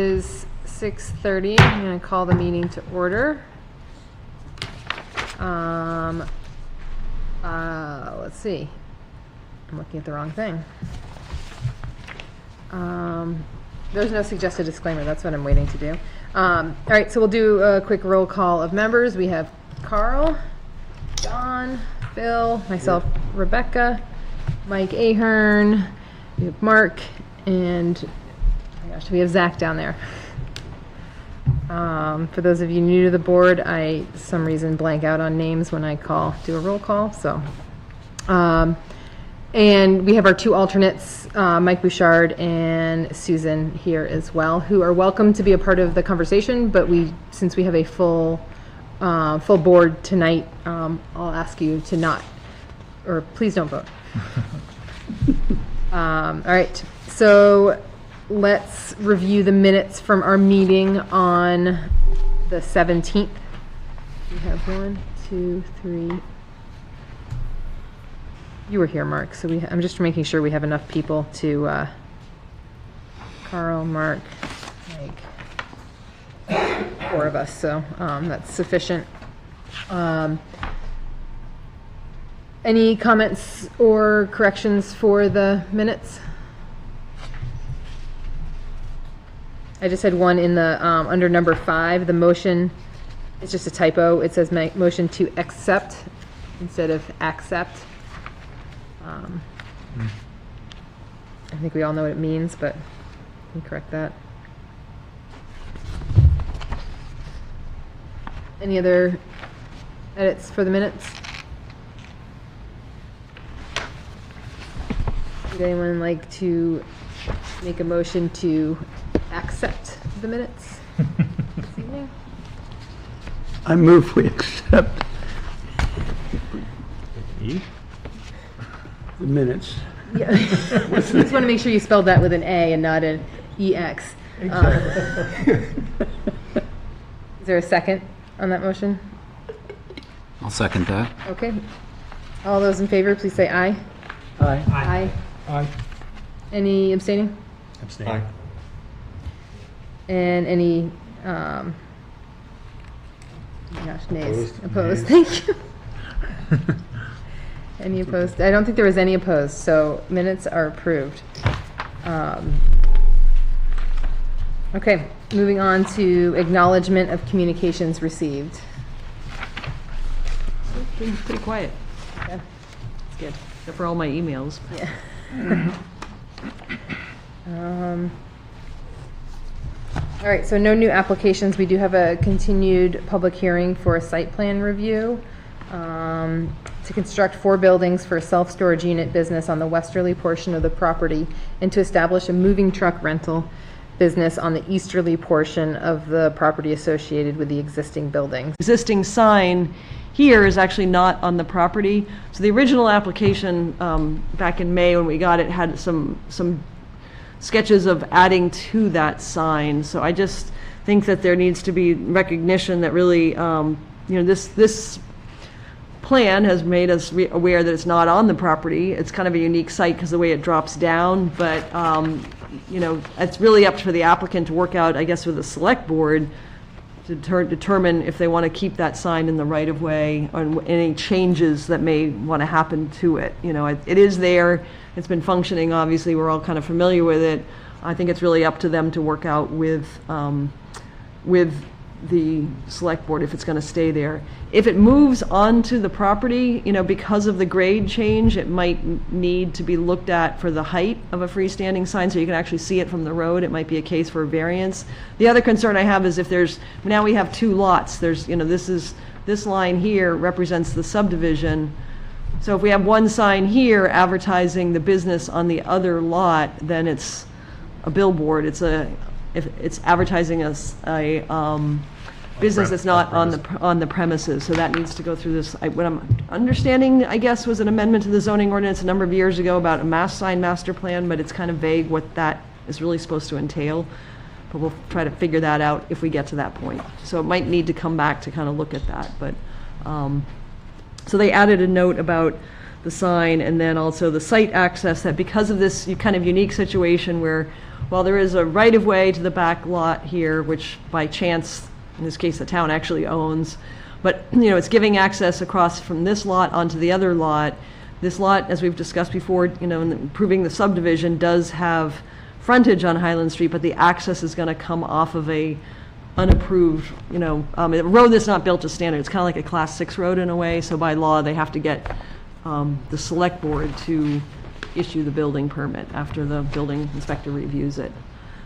Is 6:30. I'm going to call the meeting to order. Let's see. I'm looking at the wrong thing. There's no suggested disclaimer. That's what I'm waiting to do. All right, so we'll do a quick roll call of members. We have Carl, John, Phil, myself, Rebecca, Mike Ahern, we have Mark, and oh my gosh, we have Zach down there. For those of you new to the board, I, for some reason, blank out on names when I do a roll call. So, and we have our two alternates, Mike Bouchard and Susan here as well, who are welcome to be a part of the conversation. But since we have a full board tonight, I'll ask you to not, or please don't vote. All right, so let's review the minutes from our meeting on the 17th. We have 1, 2, 3. You were here, Mark, so I'm just making sure we have enough people to, Carl, Mark, Mike, 4 of us, so that's sufficient. Any comments or corrections for the minutes? I just had one in the, under number 5, the motion, it's just a typo. It says motion to accept instead of accept. I think we all know what it means, but we can correct that. Any other edits for the minutes? Would anyone like to make a motion to accept the minutes this evening? I move we accept the minutes. Yeah. Just want to make sure you spelled that with an A and not an EX. Is there a second on that motion? I'll second that. Okay. All those in favor, please say aye. Aye. Aye. Aye. Any abstaining? Abstain. Aye. And any, oh my gosh, nays. Opposed? Thank you. Any opposed? I don't think there was any opposed, so minutes are approved. Okay, moving on to acknowledgement of communications received. Pretty quiet. Okay, that's good. Except for all my emails. Yeah. All right, so no new applications. We do have a continued public hearing for a site plan review to construct 4 buildings for a self-storage unit business on the westerly portion of the property and to establish a moving truck rental business on the easterly portion of the property associated with the existing buildings. Existing sign here is actually not on the property. So the original application back in May when we got it had some sketches of adding to that sign. So I just think that there needs to be recognition that really, this plan has made us aware that it's not on the property. It's kind of a unique site because the way it drops down, but it's really up to the applicant to work out, I guess, with the select board to determine if they want to keep that sign in the right of way or any changes that may want to happen to it. It is there. It's been functioning. Obviously, we're all kind of familiar with it. I think it's really up to them to work out with the select board if it's going to stay there. If it moves onto the property, because of the grade change, it might need to be looked at for the height of a freestanding sign so you can actually see it from the road. It might be a case for a variance. The other concern I have is if now we have 2 lots. This line here represents the subdivision. So if we have one sign here advertising the business on the other lot, then it's a billboard. If it's advertising a business that's not on the premises, so that needs to go through this. What I'm understanding, I guess, was an amendment to the zoning ordinance a number of years ago about a sign master plan, but it's kind of vague what that is really supposed to entail. But we'll try to figure that out if we get to that point. So it might need to come back to kind of look at that. But so they added a note about the sign and then also the site access, that because of this kind of unique situation where while there is a right-of-way to the back lot here, which by chance, in this case, the town actually owns, but, it's giving access across from this lot onto the other lot. This lot, as we've discussed before, in improving the subdivision, does have frontage on Highland Street, but the access is going to come off of a unapproved, a road that's not built to standard. It's kind of like a Class 6 road in a way, so by law, they have to get the select board to issue the building permit after the building inspector reviews it.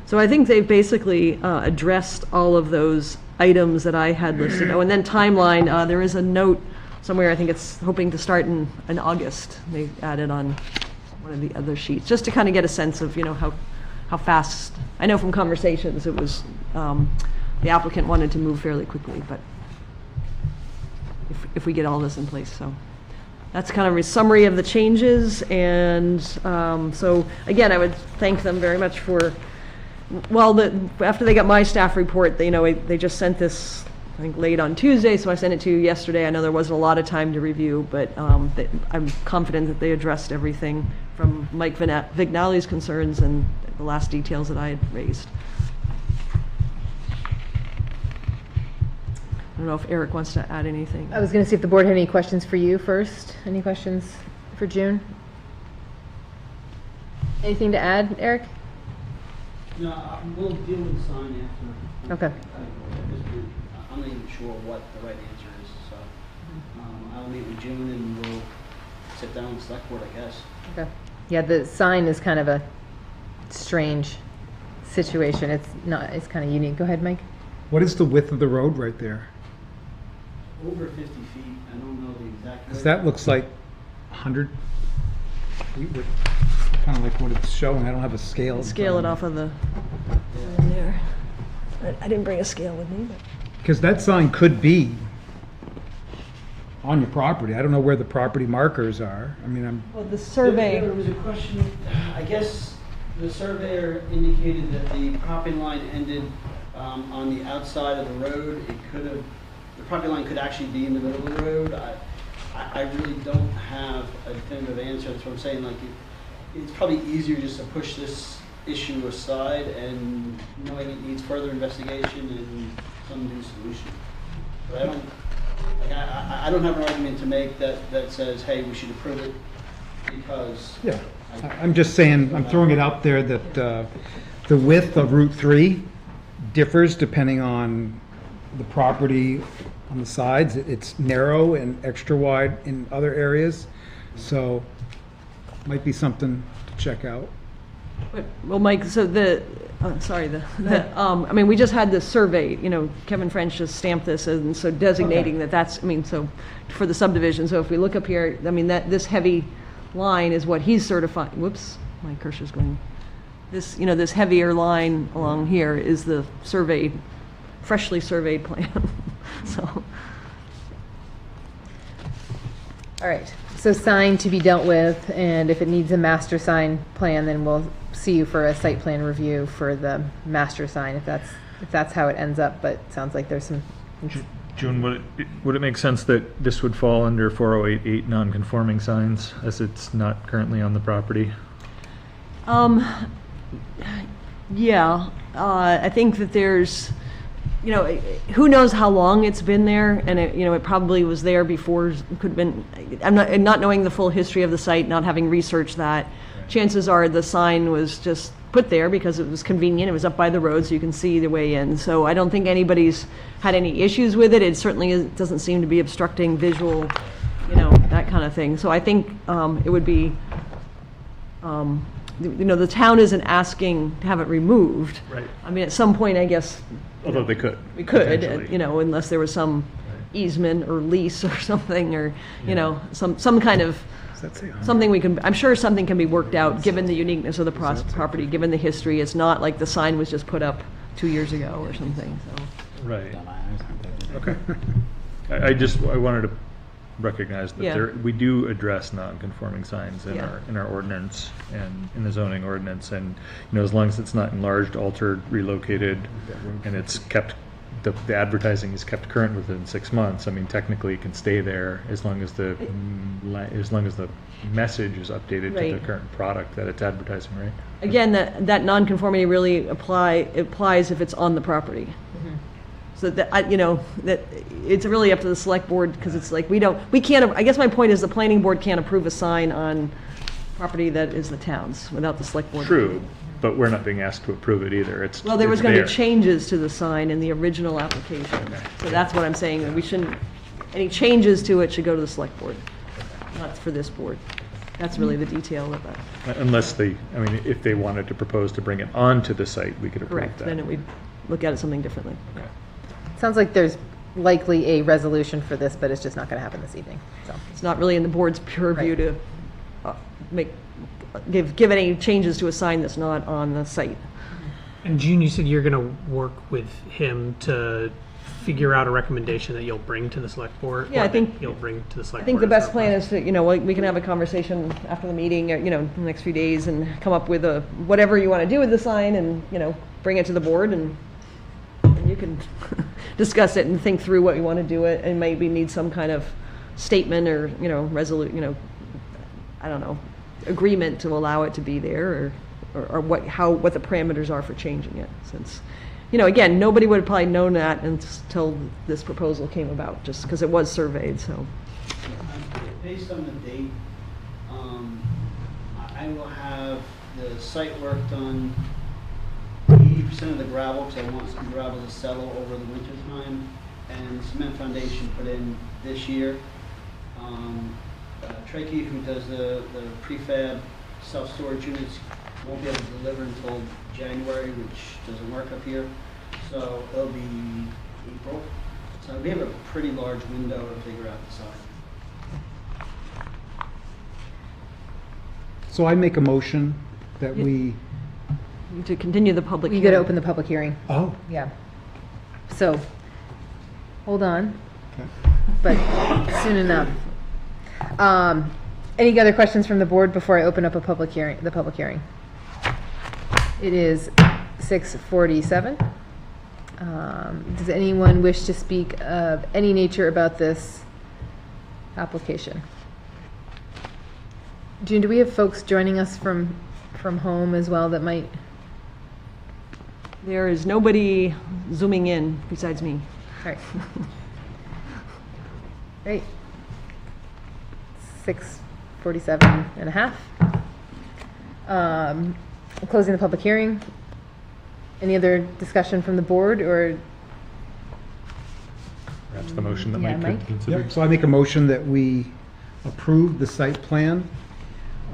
So I think they've basically addressed all of those items that I had listed. Oh, and then timeline, there is a note somewhere, I think it's hoping to start in August. They added on one of the other sheets, just to kind of get a sense of, how fast. I know from conversations, it was, the applicant wanted to move fairly quickly, but if we get all this in place, so. That's kind of a summary of the changes, and so, again, I would thank them very much for, after they got my staff report, they just sent this, I think, late on Tuesday, so I sent it to you yesterday. I know there wasn't a lot of time to review, but I'm confident that they addressed everything from Mike Vignali's concerns and the last details that I had raised. I don't know if Eric wants to add anything. I was going to see if the board had any questions for you first. Any questions for June? Anything to add, Eric? No, we'll deal with the sign after. Okay. I'm not even sure what the right answer is, so I'll meet with June and we'll sit down with the select board, I guess. Okay. Yeah, the sign is kind of a strange situation. It's kind of unique. Go ahead, Mike. What is the width of the road right there? Over 50 feet. I don't know the exact. Because that looks like 100 feet, kind of like what it's showing. I don't have a scale. Scale it off of the line there. I didn't bring a scale with me, but. Because that sign could be on your property. I don't know where the property markers are. I mean, Well, the survey. There was a question, I guess the surveyor indicated that the property line ended on the outside of the road. The property line could actually be in the middle of the road. I really don't have a definitive answer. That's what I'm saying. Like, it's probably easier just to push this issue aside and knowing it needs further investigation and some new solution. But I don't have an argument to make that says, hey, we should approve it because. yeah. I'm just saying, I'm throwing it out there that the width of Route 3 differs depending on the property on the sides. It's narrow and extra wide in other areas, so might be something to check out. Well, Mike, so I mean, we just had this survey, Kevin French just stamped this, and so designating that's, so for the subdivision, so if we look up here, I mean, this heavy line is what he's certifying. Whoops, my cursor's going. This, this heavier line along here is the freshly surveyed plan, so. All right. So sign to be dealt with, and if it needs a master sign plan, then we'll see you for a site plan review for the master sign, if that's how it ends up, but it sounds like there's some. June, would it make sense that this would fall under 4088 non-conforming signs, as it's not currently on the property? Yeah, I think that there's, who knows how long it's been there, and it probably was there before, could have been, I'm not knowing the full history of the site, not having researched that. Chances are the sign was just put there because it was convenient. It was up by the road, so you can see the way in. So I don't think anybody's had any issues with it. It certainly doesn't seem to be obstructing visual, that kind of thing. So I think it would be, the town isn't asking to have it removed. Right. I mean, at some point, I guess. Although they could. We could, potentially. unless there was some Right. easement or lease or something, or, some kind of. Does that say 100? Something I'm sure something can be worked out, given the uniqueness of the property, given the history. It's not like the sign was just put up 2 years ago or something, so. Right. Okay. I wanted to recognize that Yeah. we do address non-conforming signs in Yeah. our ordinance and in the zoning ordinance, and as long as it's not enlarged, altered, relocated, and it's kept the advertising is kept current within 6 months, I mean, technically it can stay there as long as the message is updated to the Right. current product that it's advertising, right? Again, that nonconformity really applies if it's on the property. So that, that it's really up to the select board, because it's like, we can't, I guess my point is the planning board can't approve a sign on property that is the town's without the select board. True, but we're not being asked to approve it either. Well, there was it's going to there. be changes to the sign in the original application. So that's what I'm saying, that we shouldn't, any changes to it should go to the select board, not for this board. That's really the detail of that. Unless if they wanted to propose to bring it onto the site, we could approve Correct, that. then we'd look at it something differently. Okay. Sounds like there's likely a resolution for this, but it's just not going to happen this evening, so. It's not really in the board's purview Right. to give any changes to a sign that's not on the site. And June, you said you're going to work with him to figure out a recommendation that you'll bring to the select board? Yeah, or I think- that you'll bring to the select I think board the as best a plan process? is to, we can have a conversation after the meeting, in the next few days, and come up with whatever you want to do with the sign, and, bring it to the board, and you can discuss it and think through what you want to do it, and maybe need some kind of statement or, I don't know, agreement to allow it to be there, or what the parameters are for changing it, since, again, nobody would have probably known that until this proposal came about, just because it was surveyed, so. Based on the date, I will have the site work done, 80% of the gravel, because I want some gravel to settle over the winter time, and cement foundation put in this year. Trekkie, who does the prefab self-storage units, won't be able to deliver until January, which doesn't work up here. So it'll be April. So we have a pretty large window to figure out the sign. So I make a motion that we, To continue the public You hearing. got to open the public hearing, oh, yeah. So, hold on, okay. but soon enough. Any other questions from the board before I open up the public hearing? It is 6:47. Does anyone wish to speak of any nature about this application? June, do we have folks joining us from home as well that might? There is nobody zooming in besides me. All right. Great. 6:47 and a half. Closing the public hearing. Any other discussion from the board, or? Perhaps the motion that Yeah, Mike Mike? could consider. Yep, so I make a motion that we approve the site plan.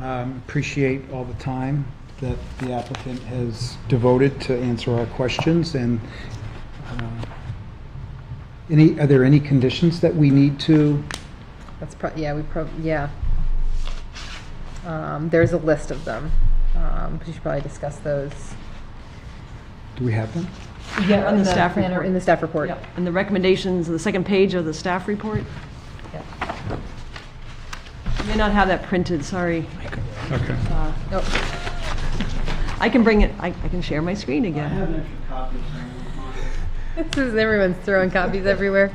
Appreciate all the time that the applicant has devoted to answer our questions, and are there any conditions that we need to? That's yeah. There's a list of them. We should probably discuss those. Do we have them? Yeah, on the staff plan or report. in the staff report. Yep, and the recommendations, the second page of the staff report. Yep. You may not have that printed, sorry. Okay. Oh. I can bring it, I can share my screen I again. have an extra copy of some. This is, everyone's throwing copies everywhere.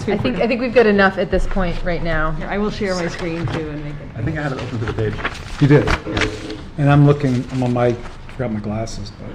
I think we've got enough at this point right now. Here, I will share my screen too and make it. I think I had it open to the page. You did. And I'm on my, forgot my glasses, but,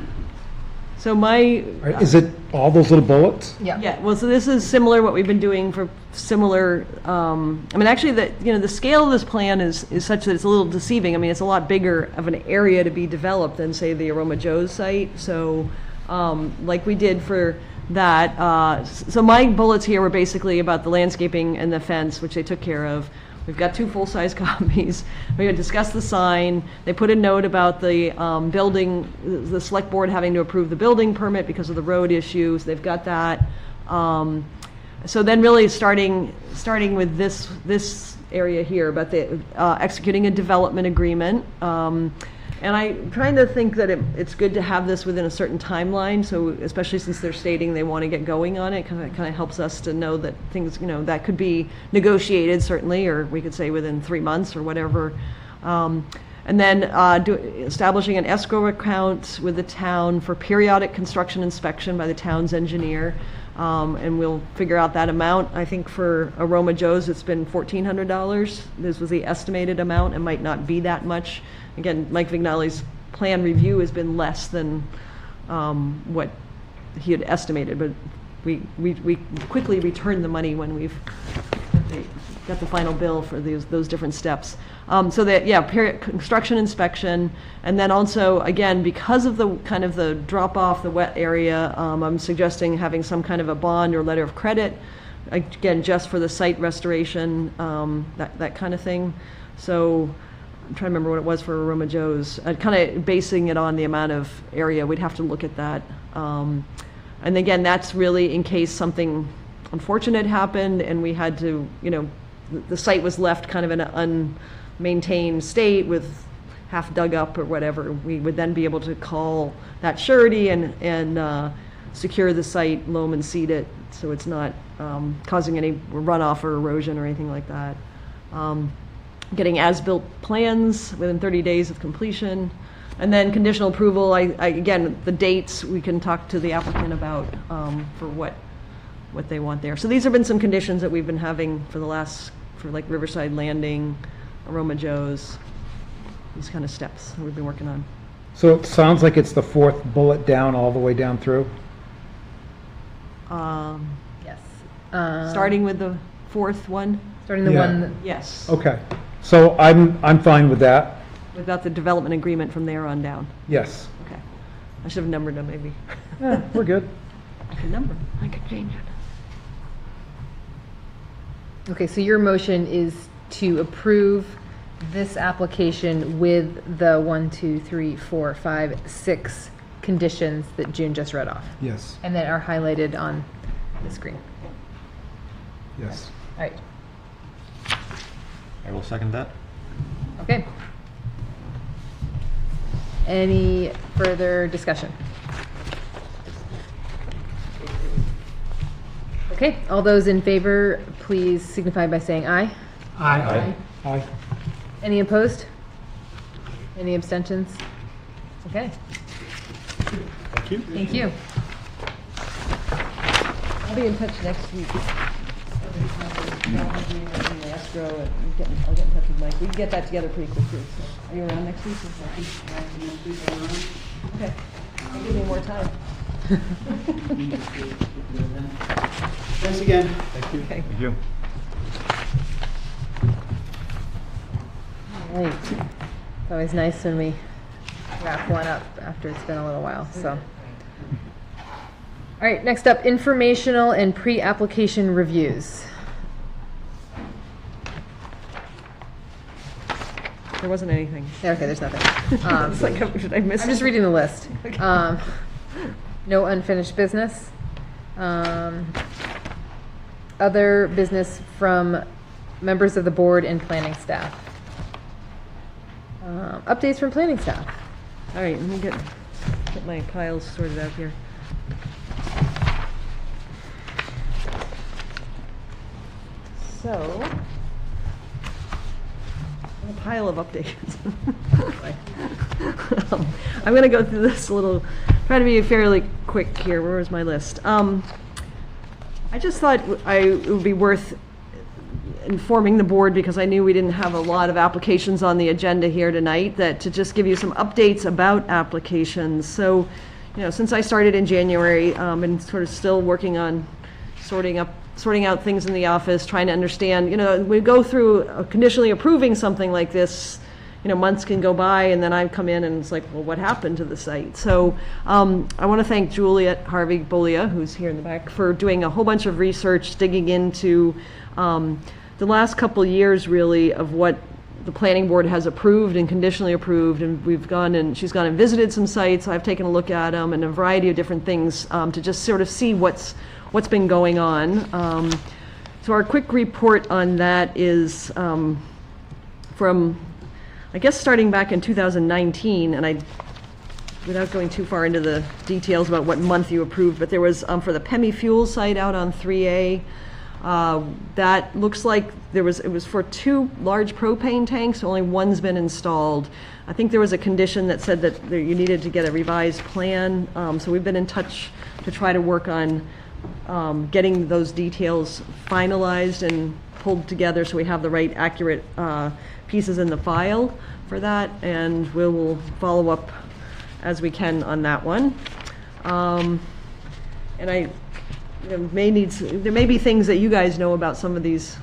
So my, all right, is it all those little bullets? yeah, well, so this is similar, what we've been doing for similar, actually, the scale of this plan is such that it's a little deceiving. I mean, it's a lot bigger of an area to be developed than, say, the Aroma Joe's site. So, like we did for that, so my bullets here were basically about the landscaping and the fence, which they took care of. We've got 2 full-size copies. We're going to discuss the sign. They put a note about the building, the select board having to approve the building permit because of the road issues. They've got that. So then really starting with this area here about the executing a development agreement. And I'm trying to think that it's good to have this within a certain timeline, so especially since they're stating they want to get going on it, kind of helps us to know that things, that could be negotiated certainly, or we could say within 3 months or whatever. And then establishing an escrow account with the town for periodic construction inspection by the town's engineer. And we'll figure out that amount. I think for Aroma Joe's, it's been $1,400. This was the estimated amount. It might not be that much. Again, Mike Vignali's plan review has been less than what he had estimated, but we quickly return the money when we've got the final bill for those different steps. So that, yeah, construction inspection, and then also, again, because of the kind of the drop off, the wet area, I'm suggesting having some kind of a bond or letter of credit, again, just for the site restoration, that kind of thing. So I'm trying to remember what it was for Aroma Joe's, kind of basing it on the amount of area. We'd have to look at that. And again, that's really in case something unfortunate happened and we had to, the site was left kind of in an unmaintained state with half dug up or whatever. We would then be able to call that surety and secure the site, loam and seed it, so it's not causing any runoff or erosion or anything like that. Getting as-built plans within 30 days of completion. And then conditional approval, again, the dates, we can talk to the applicant about for what they want there. So these have been some conditions that we've been having for like Riverside Landing, Aroma Joe's, these kind of steps that we've been working on. So it sounds like it's the fourth bullet down all the way down through? Yes. Starting with the fourth one? Starting the Yeah. one, that- Yes. Okay, so I'm fine with that, Without the development agreement from there on down. yes. Okay. I should have numbered them maybe. Yeah, we're good. I can number. I could change it. okay, so your motion is to approve this application with the 1, 2, 3, 4, 5, 6 conditions that June just read off, Yes, and that are highlighted on the screen. yes. All right, I will second that. okay. Any further discussion? Okay, all those in favor, please signify by saying aye. Aye. Aye. Any opposed? Any abstentions? Okay, Thank you. thank you. I'll be in touch next week. Escrow, I'll get in touch with Mike. We can get that together pretty quickly. So. Are you around next week? Okay. I'll give you more time. Thanks again. Thank you. Okay. Thank you. All right. It's always nice when we wrap one up after it's been a little while, so. All right, next up, informational and pre-application reviews. There wasn't anything. Yeah, okay, there's nothing. It's like, should I miss I'm just reading the list. No unfinished business. Other business from members of the board and planning staff. Updates from planning staff. All right, let me get my piles sorted out here. So, a pile of updates. I'm going to go through this a little, try to be fairly quick here. Where is my list? I just thought it would be worth informing the board, because I knew we didn't have a lot of applications on the agenda here tonight, that to just give you some updates about applications. So, since I started in January, and sort of still working on sorting out things in the office, trying to understand, we go through conditionally approving something like this, months can go by, and then I come in and it's like, well, what happened to the site? So I want to thank Juliet Harvey-Bolia, who's here in the back, for doing a whole bunch of research, digging into the last couple years, really, of what the planning board has approved and conditionally approved, and she's gone and visited some sites. I've taken a look at them and a variety of different things to just sort of see what's been going on. So our quick report on that is from, I guess, starting back in 2019, and without going too far into the details about what month you approved, but there was for the Pemi Fuel site out on 3A, That looks like it was for 2 large propane tanks, only one's been installed. I think there was a condition that said that you needed to get a revised plan, so we've been in touch to try to work on getting those details finalized and pulled together so we have the right accurate pieces in the file for that, and we will follow up as we can on that one. And there may be things that you guys know about some of these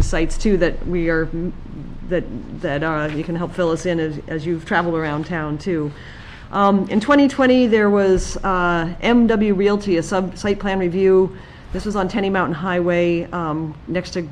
sites too that you can help fill us in as you've traveled around town too. In 2020, there was MW Realty, a site plan review. This was on Tenny Mountain Highway, next to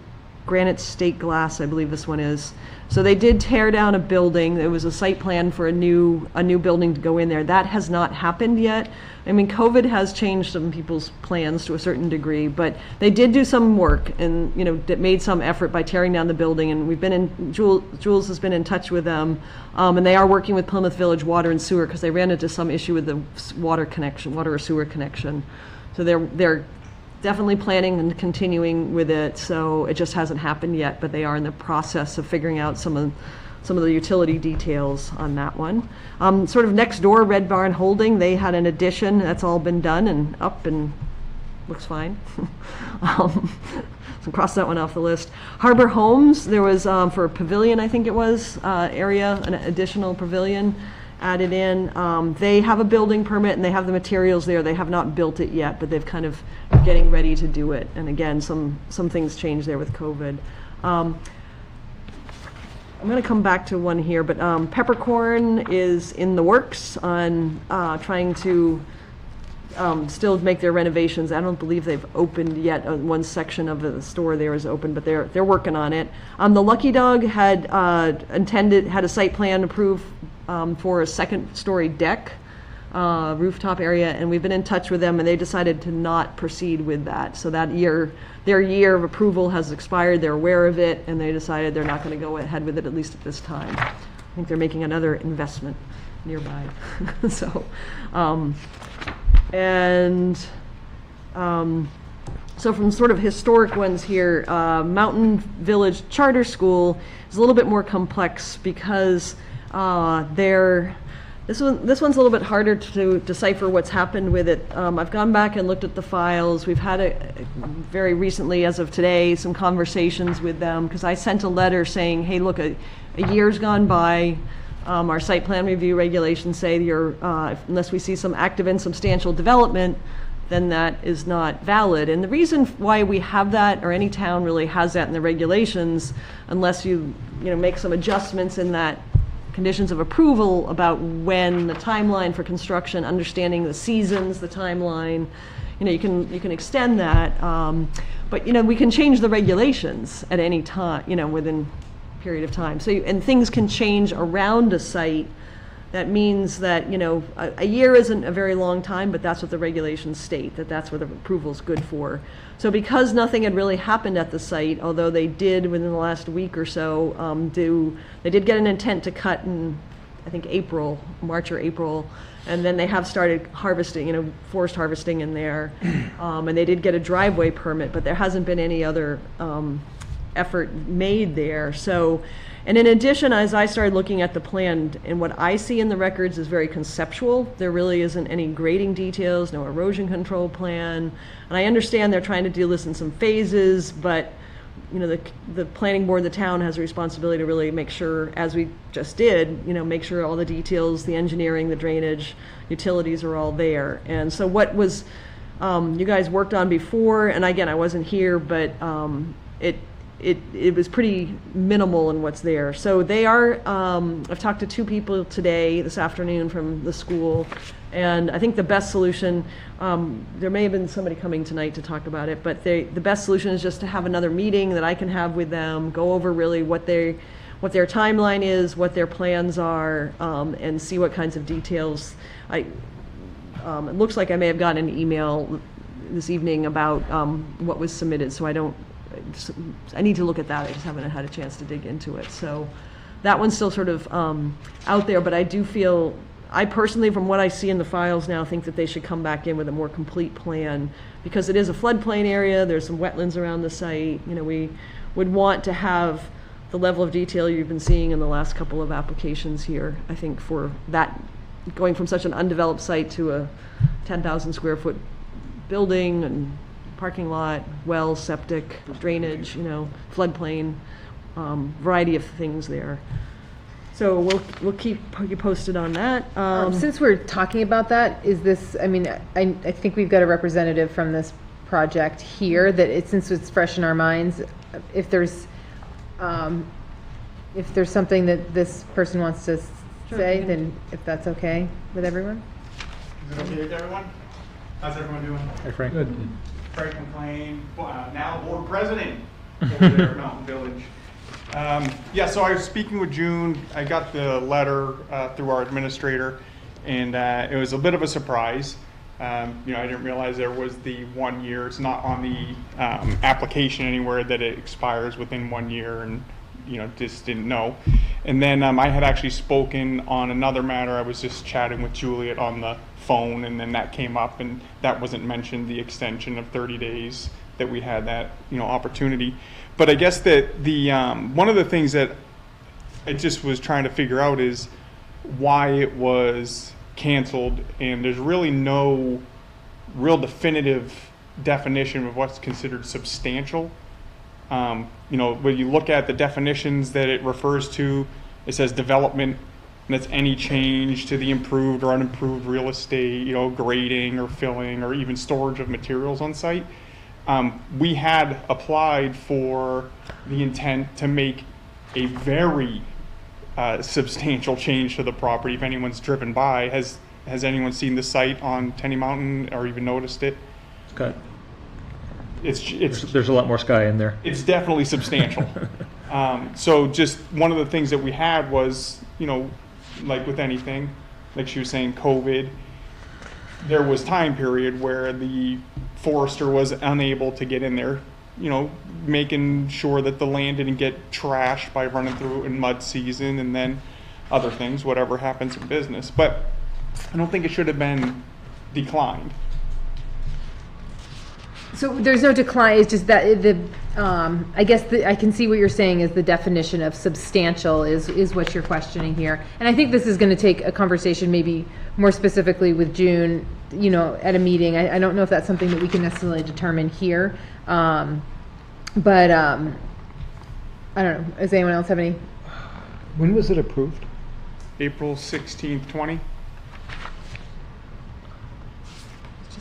Granite State Glass, I believe this one is. So they did tear down a building. There was a site plan for a new building to go in there. That has not happened yet. I mean, COVID has changed some people's plans to a certain degree, but they did do some work and, made some effort by tearing down the building. And we've been Jules has been in touch with them, and they are working with Plymouth Village Water and Sewer because they ran into some issue with the water or sewer connection. So they're definitely planning and continuing with it. So it just hasn't happened yet, but they are in the process of figuring out some of the utility details on that one. Sort of next door, Red Barn Holding, they had an addition. That's all been done and up and looks fine. So cross that one off the list. Harbor Homes, there was for a pavilion, I think it was, area, an additional pavilion added in. They have a building permit and they have the materials there. They have not built it yet, but they've kind of getting ready to do it. And again, some things changed there with COVID. I'm going to come back to one here, but Peppercorn is in the works on trying to still make their renovations. I don't believe they've opened yet. One section of the store there is open, but they're working on it. The Lucky Dog had a site plan approved for a 2nd-story deck, rooftop area, and we've been in touch with them, and they decided to not proceed with that. So their year of approval has expired. They're aware of it, and they decided they're not going to go ahead with it, at least at this time. I think they're making another investment nearby. So from sort of historic ones here, Mountain Village Charter School is a little bit more complex because this one's a little bit harder to decipher what's happened with it. I've gone back and looked at the files. We've had very recently, as of today, some conversations with them because I sent a letter saying, hey, look, a year's gone by. Our site plan review regulations say unless we see some active and substantial development, then that is not valid. And the reason why we have that, or any town really has that in the regulations, unless you make some adjustments in that conditions of approval about when the timeline for construction, understanding the seasons, the timeline, you can extend that, but we can change the regulations at any time, within a period of time. So and things can change around a site. That means that a year isn't a very long time, but that's what the regulations state, that's what the approval is good for. So because nothing had really happened at the site, although they did within the last week or so, they did get an intent to cut in, I think, March or April, and then they have started harvesting, forest harvesting in there, and they did get a driveway permit, but there hasn't been any other effort made there. So. And in addition, as I started looking at the plan, and what I see in the records is very conceptual. There really isn't any grading details, no erosion control plan. And I understand they're trying to do this in some phases, but the planning board, the town has a responsibility to really make sure, as we just did, make sure all the details, the engineering, the drainage, utilities are all there. And so what was you guys worked on before, and again, I wasn't here, but it was pretty minimal in what's there. So they are, I've talked to 2 people this afternoon from the school, and I think the best solution, there may have been somebody coming tonight to talk about it, but the best solution is just to have another meeting that I can have with them, go over really what their timeline is, what their plans are, and see what kinds of details. It looks like I may have gotten an email this evening about what was submitted, so I need to look at that. I just haven't had a chance to dig into it. So that one's still sort of out there, but I do feel I personally, from what I see in the files now, think that they should come back in with a more complete plan, because it is a floodplain area, there's some wetlands around the site. You know, we would want to have the level of detail you've been seeing in the last couple of applications here, I think, for that, going from such an undeveloped site to a 10,000 square foot building and parking lot, well, septic, drainage, you know, floodplain, variety of things there. So we'll keep you posted on that. Since we're talking about that, is this, I mean, I think we've got a representative from this project here that since it's fresh in our minds, if there's something that this person wants to say, then if that's okay with everyone? Is it okay with everyone? How's everyone doing? Hi, Frank. Frank McLean, now board president over there at Mountain Village. Yeah, so I was speaking with June. I got the letter through our administrator, and it was a bit of a surprise. You know, I didn't realize there was the 1 year. It's not on the application anywhere that it expires within 1 year, and you know, just didn't know. And then I had actually spoken on another matter. I was just chatting with Juliet on the phone, and then that came up, and that wasn't mentioned, the extension of 30 days that we had that, you know, opportunity. But I guess that the one of the things that I just was trying to figure out is why it was canceled, and there's really no real definitive definition of what's considered substantial. You know, when you look at the definitions that it refers to, it says development, and that's any change to the improved or unimproved real estate, you know, grading or filling or even storage of materials on site. We had applied for the intent to make a very substantial change to the property. If anyone's driven by, has anyone seen the site on Tenny Mountain or even noticed it? Scott, It's there's a lot more sky in there. It's definitely substantial. So just one of the things that we had was, you know, like with anything, like she was saying, COVID, there was time period where the forester was unable to get in there, you know, making sure that the land didn't get trashed by running through it in mud season, and then other things, whatever happens in business. But I don't think it should have been declined. So there's no decline, it's just that I guess I can see what you're saying is the definition of substantial is what you're questioning here. And I think this is going to take a conversation maybe more specifically with June, you know, at a meeting. I don't know if that's something that we can necessarily determine here. But I don't know, does anyone else have any? When was it approved? April 16th, 20.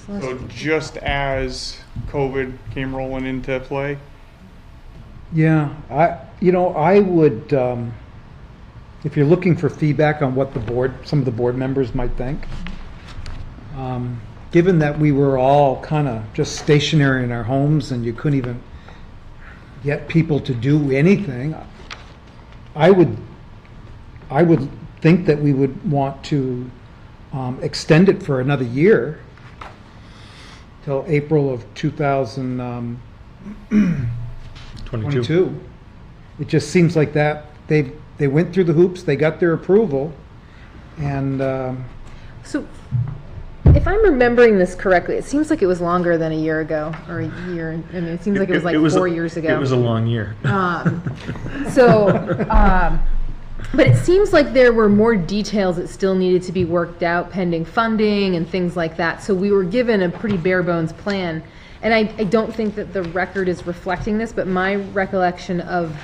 So just as COVID came rolling into play. Yeah, I would, if you're looking for feedback on what some of the board members might think, given that we were all kind of just stationary in our homes and you couldn't even get people to do anything, I would think that we would want to extend it for another year till April of 2022. It just seems like that they went through the hoops, they got their approval, and So if I'm remembering this correctly, it seems like it was longer than a year ago, or a year. I mean, it seems like it was like 4 years ago. It was a long year. But it seems like there were more details that still needed to be worked out pending funding and things like that. So we were given a pretty bare bones plan. And I don't think that the record is reflecting this, but my recollection of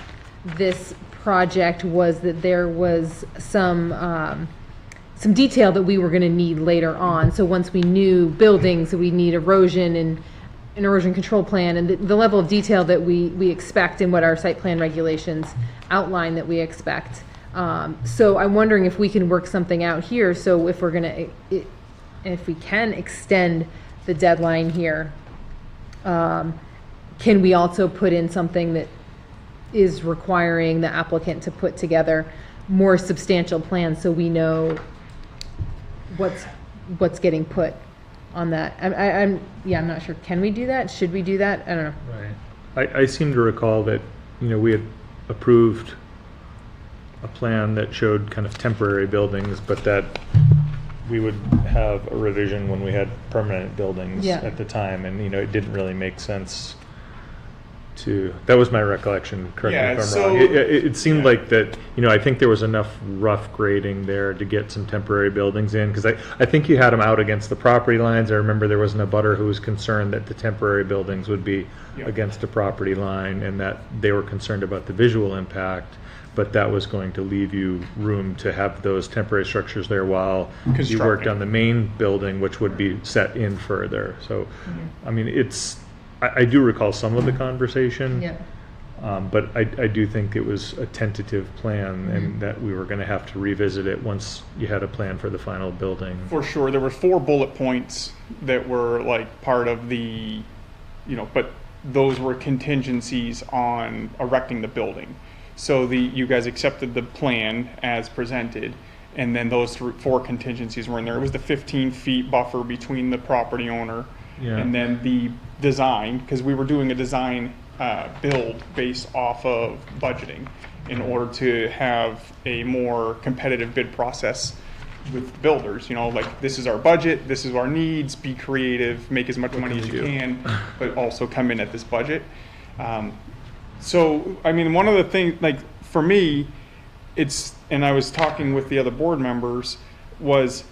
this project was that there was some detail that we were going to need later on. So once we knew buildings, we need erosion and an erosion control plan, and the level of detail that we expect and what our site plan regulations outline that we expect. So I'm wondering if we can work something out here. So if we're going to, if we can extend the deadline here, can we also put in something that is requiring the applicant to put together more substantial plans so we know what's getting put on that? I'm not sure. Can we do that? Should we do that? I don't know. Right. I seem to recall that, you know, we had approved a plan that showed kind of temporary buildings, but that we would have a revision when we had permanent buildings Yeah. at the time, and, it didn't really make sense that was my recollection, correct me Yeah, if I'm so- wrong. It seemed yeah. like that, I think there was enough rough grading there to get some temporary buildings in, because I think you had them out against the property lines. I remember there was an abutter who was concerned that the temporary buildings would be Yeah. against the property line, and that they were concerned about the visual impact, but that was going to leave you room to have those temporary structures there while you worked Constructing. on the main building, which would be set in further. So, I mean, I do recall some of the conversation. Yeah. But I do think it was a tentative plan, and that we were gonna have to revisit it once you had a plan for the final building. For sure, there were 4 bullet points that were like part of the, but those were contingencies on erecting the building. So you guys accepted the plan as presented, and then those 4 contingencies were in there. It was the 15 feet buffer between the property owner, Yeah. and then the design, because we were doing a design build based off of budgeting in order to have a more competitive bid process with builders. Like, this is our budget, this is our needs, be creative, make as much money as you can, but also come in at this budget. So, I mean, one of the things, like, for me, and I was talking with the other board members, was,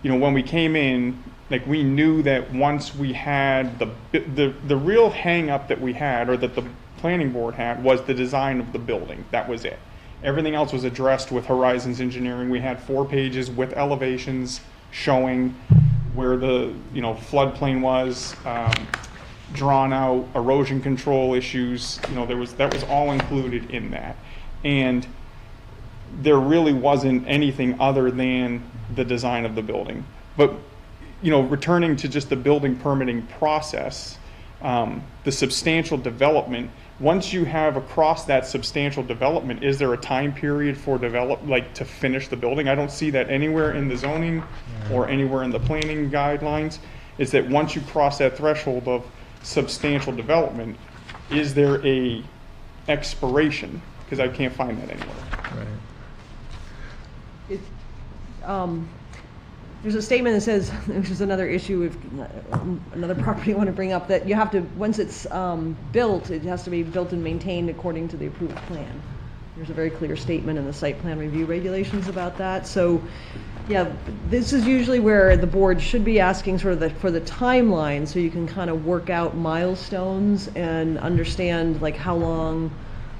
when we came in, like, we knew that once we had the real hang up that we had, or that the planning board had, was the design of the building. That was it. Everything else was addressed with Horizons Engineering. We had 4 pages with elevations showing where the, floodplain was, drawn out, erosion control issues, that was all included in that. And there really wasn't anything other than the design of the building. But, returning to just the building permitting process, the substantial development, once you have across that substantial development, is there a time period for to finish the building? I don't see that anywhere in the zoning or anywhere in the planning guidelines. Is that once you cross that threshold of substantial development, is there a expiration? Because I can't find that anywhere. Right. There's a statement that says, which is another issue with another property I want to bring up, that you have to, once it's built, it has to be built and maintained according to the approved plan. There's a very clear statement in the site plan review regulations about that. So, yeah, this is usually where the board should be asking sort of for the timeline, so you can kind of work out milestones and understand like how long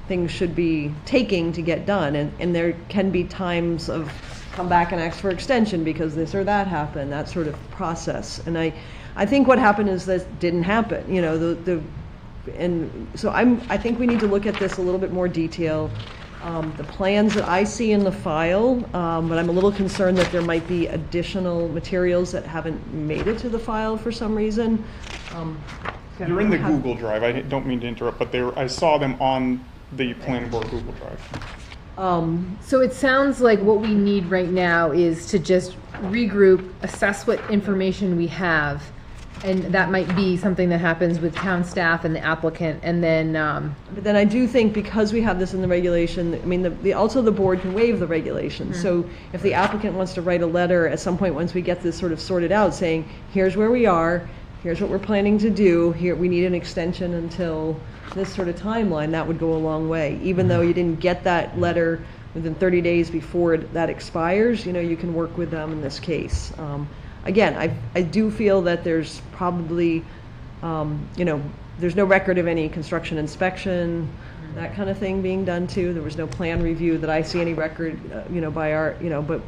things should be taking to get done. And there can be times of come back and ask for extension because this or that happened, that sort of process. And I think what happened is that didn't happen, and so I think we need to look at this a little bit more detail. The plans that I see in the file, but I'm a little concerned that there might be additional materials that haven't made it to the file for some reason. They're in the Google Drive. I don't mean to interrupt, but I saw them on the planning board Google Drive. So it sounds like what we need right now is to just regroup, assess what information we have, and that might be something that happens with town staff and the applicant, and then, But then I do think because we have this in the regulation, I mean, also the board can waive the regulation. So if the applicant wants to write a letter at some point, once we get this sort of sorted out, saying, here's where we are, here's what we're planning to do, here, we need an extension until this sort of timeline, that would go a long way. Even though you didn't get that letter within 30 days before that expires, you can work with them in this case. Again, I do feel that there's probably, there's no record of any construction inspection, that kind of thing being done too. There was no plan review that I see any record, by our, but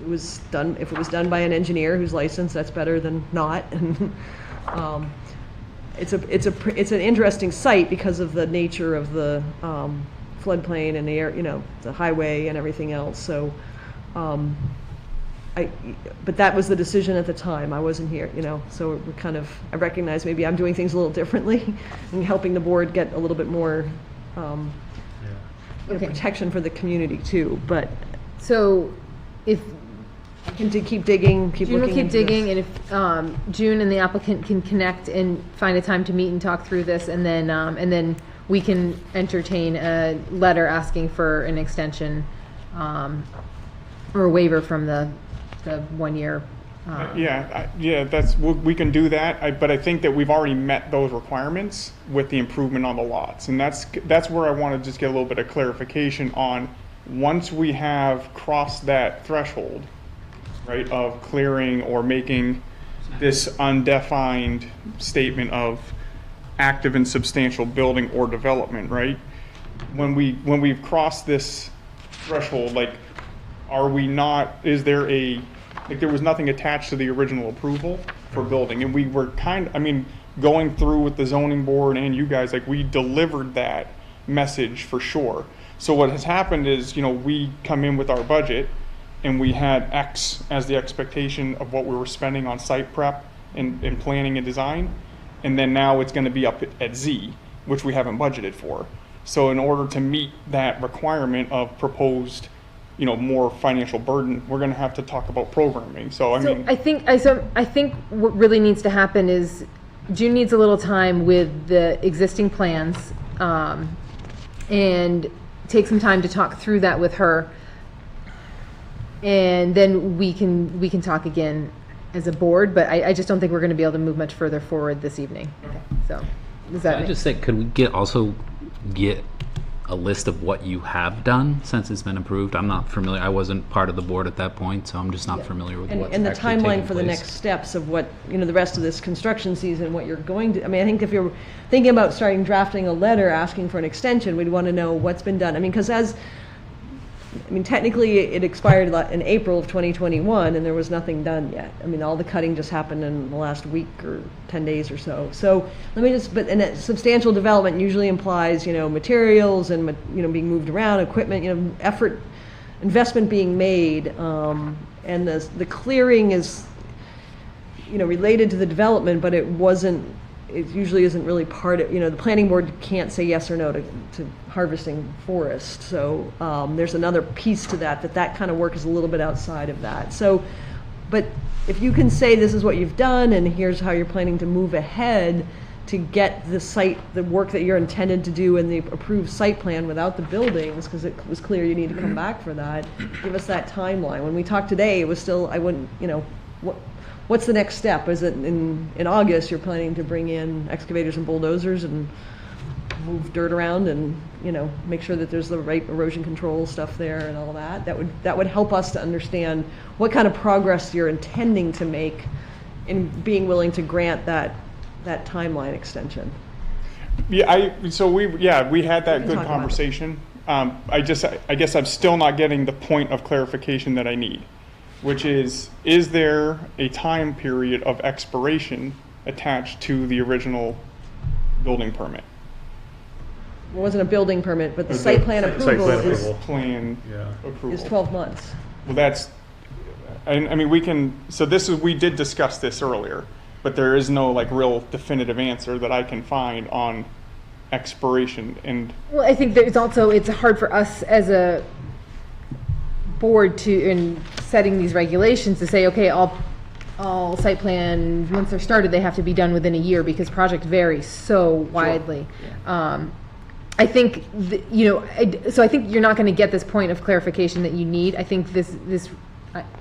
it was done, if it was done by an engineer who's licensed, that's better than not. And it's an interesting site because of the nature of the floodplain and the air, the highway and everything else. So, but that was the decision at the time. I wasn't here, so we're kind of, I recognize maybe I'm doing things a little differently and helping the board get a little bit more Okay. protection for the community too. But so if I can keep digging, keep June will looking keep into this. digging, and if June and the applicant can connect and find a time to meet and talk through this, and then we can entertain a letter asking for an extension or a waiver from the the 1 year. Yeah, we can do that, but I think that we've already met those requirements with the improvement on the lots. And that's where I want to just get a little bit of clarification on, once we have crossed that threshold, right, of clearing or making this undefined statement of active and substantial building or development, right? When we've crossed this threshold, like, there was nothing attached to the original approval for building, and we were going through with the zoning board and you guys, like, we delivered that message for sure. So what has happened is, we come in with our budget and we had X as the expectation of what we were spending on site prep and planning and design, and then now it's going to be up at Z, which we haven't budgeted for. So in order to meet that requirement of proposed more financial burden, we're going to have to talk about programming. So I think what really needs to happen is June needs a little time with the existing plans, and take some time to talk through that with her, and then we can talk again as a board. But I just don't think we're going to be able to move much further forward this evening. So is that? I just think, could we also get a list of what you have done since it's been approved? I'm not familiar. I wasn't part of the board at that point, so I'm just not familiar with what's and the actually timeline taking for the place. next steps of what, the rest of this construction season, what you're going to, I think if you're thinking about starting drafting a letter asking for an extension, we'd want to know what's been done. Because technically it expired in April of 2021 and there was nothing done yet. All the cutting just happened in the last week or 10 days or so. So and substantial development usually implies, materials and, being moved around, equipment, effort, investment being made. And the clearing is, related to the development, but it usually isn't really part of, the planning board can't say yes or no to harvesting forest. So there's another piece to that kind of work is a little bit outside of that. So, but if you can say this is what you've done and here's how you're planning to move ahead to get the work that you're intended to do in the approved site plan without the buildings, because it was clear you need to come back for that, give us that timeline. When we talked today, it was still, I wouldn't, what's the next step? Is it in August you're planning to bring in excavators and bulldozers and move dirt around and make sure that there's the right erosion control stuff there and all that? That would help us to understand what kind of progress you're intending to make in being willing to grant that timeline extension. Yeah, we had that good conversation. I guess I'm still not getting the point of clarification that I need, which is there a time period of expiration attached to the original building permit? It wasn't a building permit, but the site plan approval is 12 months. Well, we did discuss this earlier, but there is no real definitive answer that I can find on expiration. And well, I think it's hard for us as a board in setting these regulations to say, okay, all site plan, once they're started, they have to be done within a year, because projects vary so widely. Sure. I think, so I think you're not going to get this point of clarification that you need. I think this,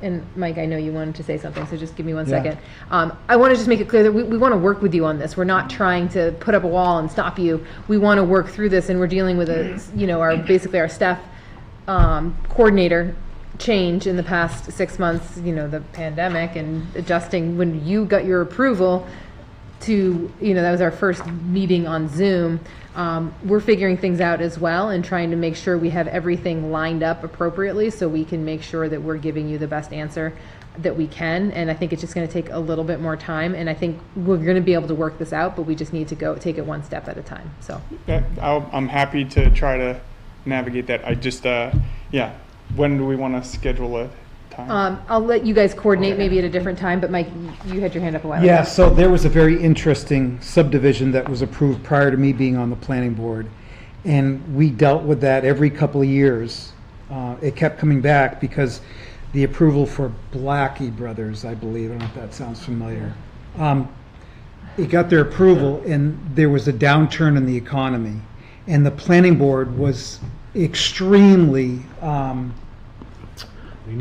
and Mike, I know you wanted to say something, so just give me one second. I want to just make it clear that we want to work with you on this. We're not trying to put up a wall and stop you. We want to work through this, and we're dealing with our staff coordinator change in the past 6 months, the pandemic, and adjusting when you got your approval to, that was our first meeting on Zoom. We're figuring things out as well and trying to make sure we have everything lined up appropriately so we can make sure that we're giving you the best answer that we can. And I think it's just going to take a little bit more time, and I think we're going to be able to work this out, but we just need to take it one step at a time. So I'm happy to try to navigate that. I just when do we want to schedule a time? I'll let you guys coordinate maybe at a different time, but Mike, you had your hand up a while ago. Yeah, so there was a very interesting subdivision that was approved prior to me being on the planning board, and we dealt with that every couple of years. It kept coming back because the approval for Blackie Brothers, I believe, I don't know if that sounds familiar. It got their approval, and there was a downturn in the economy, and the planning board was extremely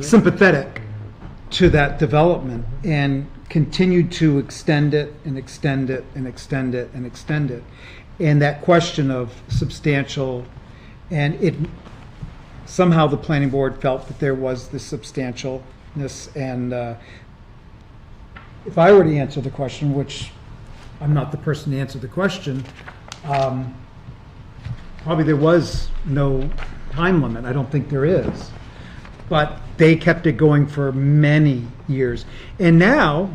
sympathetic to that development and continued to extend it and extend it and extend it and extend it. And that question of substantial, and it, somehow the planning board felt that there was this substantialness, and if I were to answer the question, which I'm not the person to answer the question, probably there was no time limit. I don't think there is. But they kept it going for many years. And now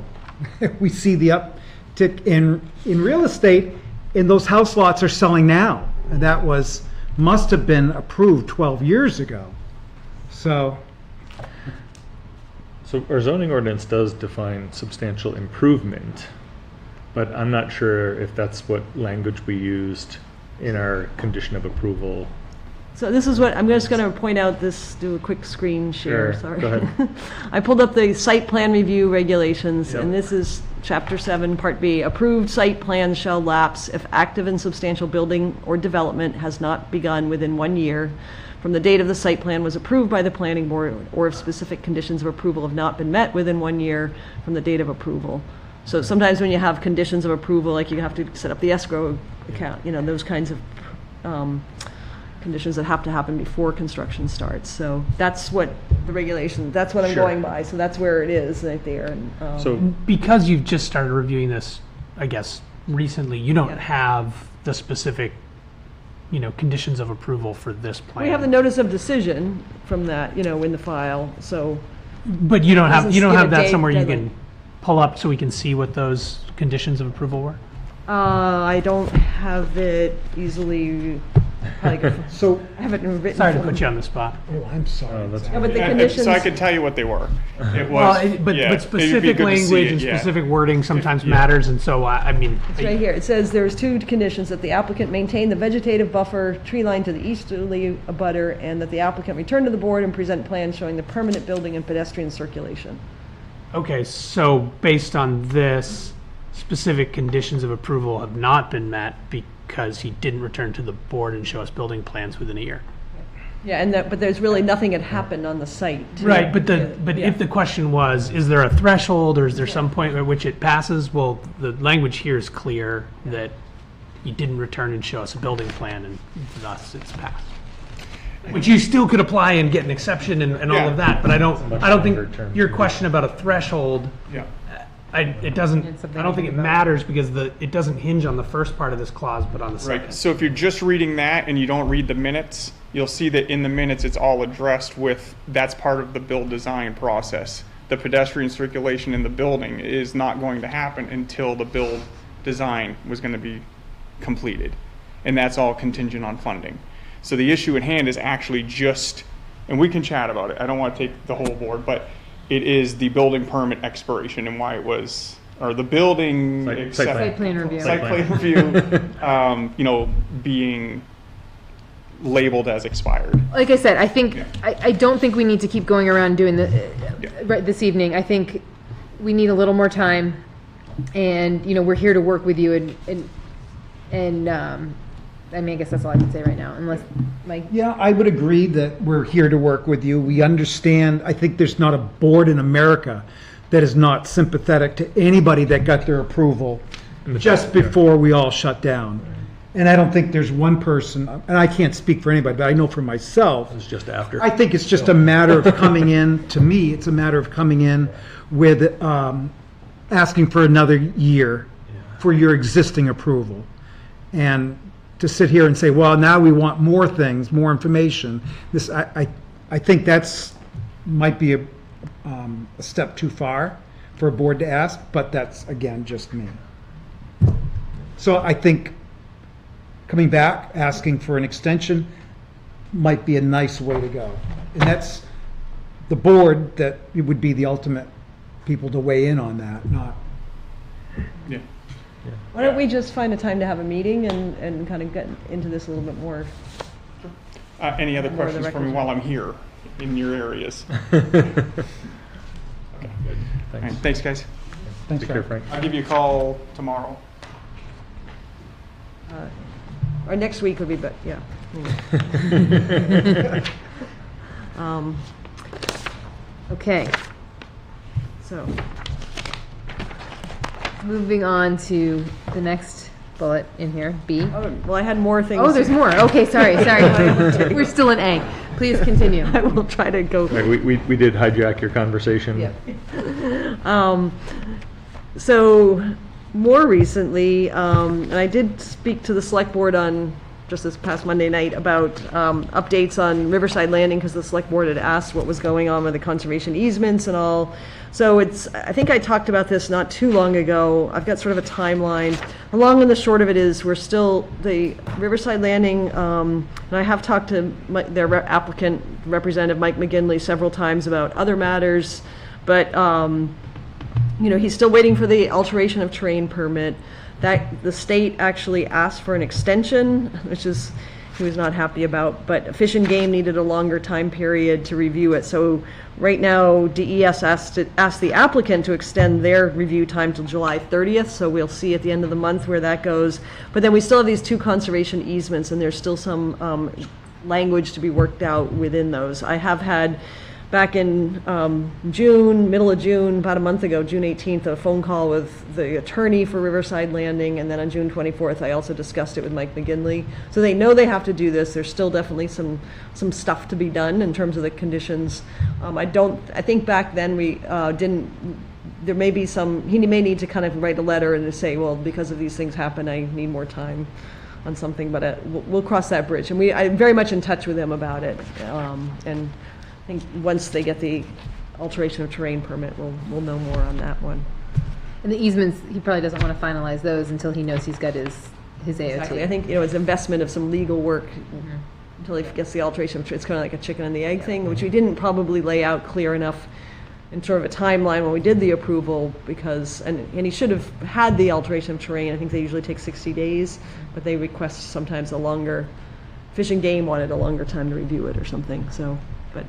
we see the uptick in real estate, and those house lots are selling now. And that must have been approved 12 years ago. So our zoning ordinance does define substantial improvement, but I'm not sure if that's what language we used in our condition of approval. So this is what, I'm just going to point out this, do a quick screen share, Sure, sorry. go ahead. I pulled up the site plan review regulations, Yep. and this is Chapter 7, Part B. Approved site plans shall lapse if active and substantial building or development has not begun within 1 year from the date of the site plan was approved by the planning board, or if specific conditions of approval have not been met within 1 year from the date of approval. So sometimes when you have conditions of approval, like you have to set up the escrow account, you know, those kinds of conditions that have to happen before construction starts. So that's what the regulation, that's what I'm Sure. going by. So that's where it is right there. And, So Because you've just started reviewing this, I guess, recently, you don't Yeah. have the specific, conditions of approval for this plan. we have the notice of decision from that, in the file. So But you don't have, Doesn't you don't give a have that date somewhere you deadline. can pull up so we can see what those conditions of approval were? I don't have it easily, probably go- So, I have it written. Sorry to form. put you on the spot. oh, I'm sorry. Oh, that's Yeah, but the Yeah, conditions. So I could tell you what they were. It Well, was, but yeah, it'd be specific good to see language it, and yeah. specific wording sometimes Yeah. matters, and so, I mean. It's right here. It says there's 2 conditions: that the applicant maintain the vegetative buffer tree line to the easterly abutter, and that the applicant return to the board and present plans showing the permanent building and pedestrian circulation. Okay, so based on this, specific conditions of approval have not been met because he didn't return to the board and show us building plans within a year. Yeah, and that, but there's really nothing had happened on the site. Right, but Yeah. if the question was, is there a threshold or is there some point at which it passes? Well, the language here is clear that he didn't return and show us a building plan, and thus it's passed. Which you still could apply and get an exception and all Yeah. of that, but I don't think longer term. your question about a threshold, Yeah. it doesn't, It's something I don't to think think it about. matters because it doesn't hinge on the first part of this clause, but on the second. Right, so if you're just reading that and you don't read the minutes, you'll see that in the minutes, it's all addressed with, that's part of the build design process. The pedestrian circulation in the building is not going to happen until the build design was going to be completed. And that's all contingent on funding. So the issue at hand is actually just, and we can chat about it, I don't want to take the whole board, but it is the building permit expiration and why it was, or the building. Site accept- plan. Site plan review. Site plan review, being labeled as expired. Like I said, I think, Yeah. I don't think we need to keep going around doing right this evening. I think we need a little more time, and, we're here to work with you, and I mean, I guess that's all I can say right now, unless, Mike. Yeah, I would agree that we're here to work with you. We understand, I think there's not a board in America that is not sympathetic to anybody that got their approval just before we all shut down. And I don't think there's one person, and I can't speak for anybody, but I know for myself, It's just after. I think it's just a matter of coming in, to me, it's a matter of coming in with asking for another year for your existing approval. And to sit here and say, well, now we want more things, more information, I think that's, might be a step too far for a board to ask, but that's, again, just me. So I think coming back, asking for an extension might be a nice way to go. And that's the board that it would be the ultimate people to weigh in on that, not. Yeah. Why don't we just find a time to have a meeting and kind of get into this a little bit more? Any other More of the questions for me record. while I'm here in your areas? Thanks. All right, thanks, guys. Thanks, Take care, Frank. Frank. I'll give you a call tomorrow. Or next week would be, but, yeah. Okay. So, Moving on to the next bullet in here, B. well, I had more things. Oh, there's more. Okay, sorry. We're still in A. Please continue. I will try to go. Right, we did hijack your conversation. Yeah. So more recently, and I did speak to the select board on just this past Monday night about updates on Riverside Landing, because the select board had asked what was going on with the conservation easements and all. So I think I talked about this not too long ago. I've got sort of a timeline. The long and the short of it is we're still, the Riverside Landing, and I have talked to their applicant representative, Mike McGinley, several times about other matters, but he's still waiting for the alteration of terrain permit. That the state actually asked for an extension, which is he was not happy about, but Fish and Game needed a longer time period to review it. So right now, DES asked the applicant to extend their review time till July 30th, so we'll see at the end of the month where that goes. But then we still have these 2 conservation easements, and there's still some language to be worked out within those. I have had back in June, middle of June, about a month ago, June 18th, a phone call with the attorney for Riverside Landing, and then on June 24th, I also discussed it with Mike McGinley. So they know they have to do this. There's still definitely some stuff to be done in terms of the conditions. I think back then we there may be he may need to kind of write a letter and to say, well, because of these things happen, I need more time on something, but we'll cross that bridge. And I'm very much in touch with them about it. And I think once they get the alteration of terrain permit, we'll know more on that one. And the easements, he probably doesn't want to finalize those until he knows he's got his AOT. Exactly. I think it's investment of some legal work until he gets the alteration. It's kind of like a chicken and the egg thing, which we didn't probably lay out clear enough in sort of a timeline when we did the approval, because and he should have had the alteration of terrain. I think they usually take 60 days, but they request sometimes a longer. Fish and Game wanted a longer time to review it or something. So, but.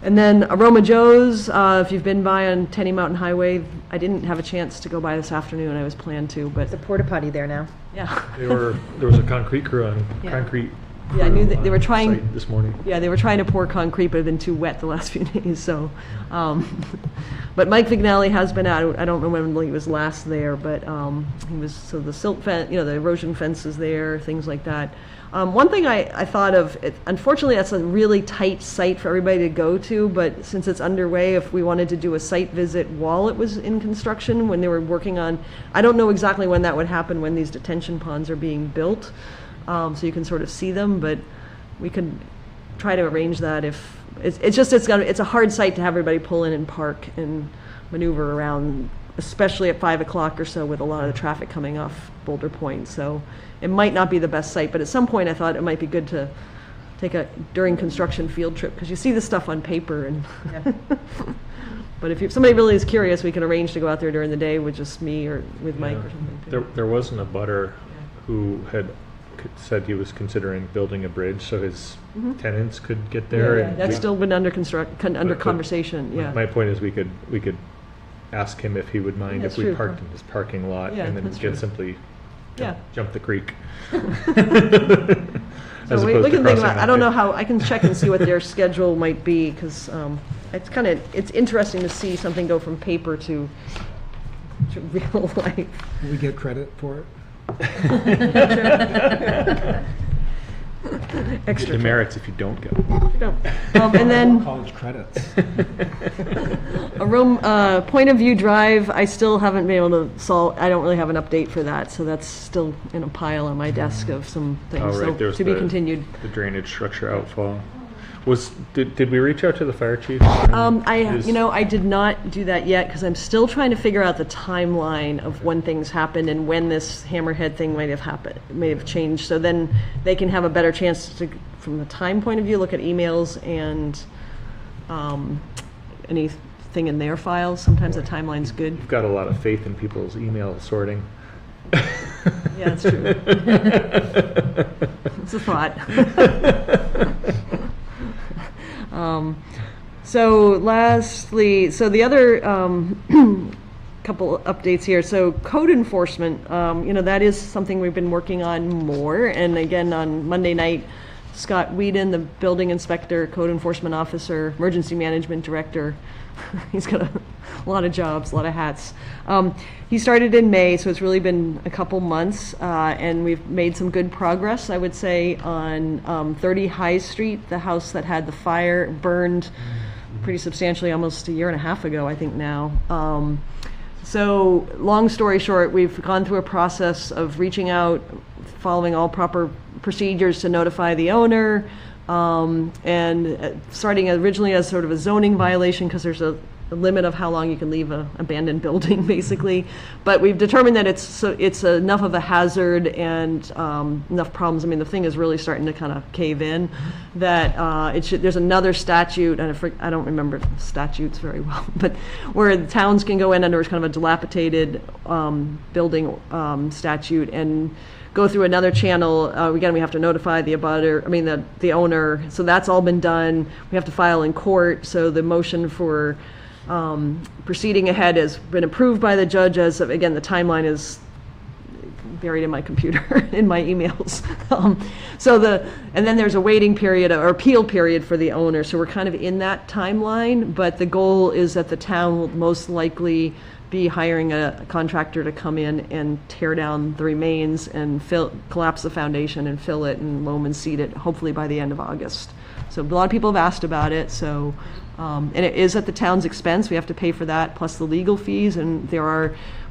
And then Aroma Joe's, if you've been by on Tenny Mountain Highway, I didn't have a chance to go by this afternoon. I was planned to, but There's a porta potty there now. yeah. There was a concrete crew on Yeah. concrete. Yeah, I knew that crew they were on trying- site this morning. Yeah, they were trying to pour concrete, but it had been too wet the last few days, so. But Mike Vignali has been out. I don't remember when he was last there, but he was, so the silt fence, the erosion fence is there, things like that. One thing I thought of, unfortunately, that's a really tight site for everybody to go to, but since it's underway, if we wanted to do a site visit while it was in construction, when they were working on, I don't know exactly when that would happen, when these detention ponds are being built, so you can sort of see them, but we could try to arrange that if, it's a hard site to have everybody pull in and park and maneuver around, especially at 5 o'clock or so with a lot of the traffic coming off Boulder Point, so it might not be the best site, but at some point I thought it might be good to take a during construction field trip, because you see this stuff on paper and Yeah. but if somebody really is curious, we can arrange to go out there during the day with just me or with Mike Yeah. or something too. There wasn't a butter who had said he was considering building a bridge so his tenants could get there. Yeah, and that's we- still been under But- conversation, yeah. My point is we could ask him if he would mind That's if we true. parked in his parking lot Yeah, and then that's true. just simply Yeah. jump the creek. So As we opposed can to think crossing about, that I don't know bridge. how, I can check and see what their schedule might be, because it's interesting to see something go from paper to real life. We get credit for it. Extra. Demerits if you don't go. And then College credits. Point of View Drive, I still haven't been able to solve, I don't really have an update for that, so that's still in a pile on my desk of some things, Oh, so right, there's to be continued. the drainage structure outfall. Did we reach out to the fire chief? I did not do that yet, because I'm still trying to figure out the timeline of when things happened and when this hammerhead thing may have changed, so then they can have a better chance to, from the time point of view, look at emails and anything in their files. Sometimes the timeline's good. You've got a lot of faith in people's email sorting. Yeah, that's true. It's a thought. So lastly, the other couple updates here. So code enforcement, that is something we've been working on more. And again, on Monday night, Scott Whedon, the building inspector, code enforcement officer, emergency management director, he's got a lot of jobs, a lot of hats. He started in May, so it's really been a couple months, and we've made some good progress, I would say, on 30 High Street, the house that had the fire burned pretty substantially almost a year and a half ago, I think now. So long story short, we've gone through a process of reaching out, following all proper procedures to notify the owner, and starting originally as sort of a zoning violation because there's a limit of how long you can leave an abandoned building, basically. But we've determined that it's enough of a hazard and enough problems. I mean, the thing is really starting to kind of cave in that there's another statute, and I don't remember statutes very well, but where the towns can go in under kind of a dilapidated building statute and go through another channel. Again, we have to notify the abutter, the owner. So that's all been done. We have to file in court. So the motion for proceeding ahead has been approved by the judge as of, again, the timeline is buried in my computer, in my emails. And then there's a waiting period or appeal period for the owner. So we're kind of in that timeline, but the goal is that the town will most likely be hiring a contractor to come in and tear down the remains and collapse the foundation and fill it and loam and seed it, hopefully by the end of August. So a lot of people have asked about it. So, and it is at the town's expense. We have to pay for that plus the legal fees, and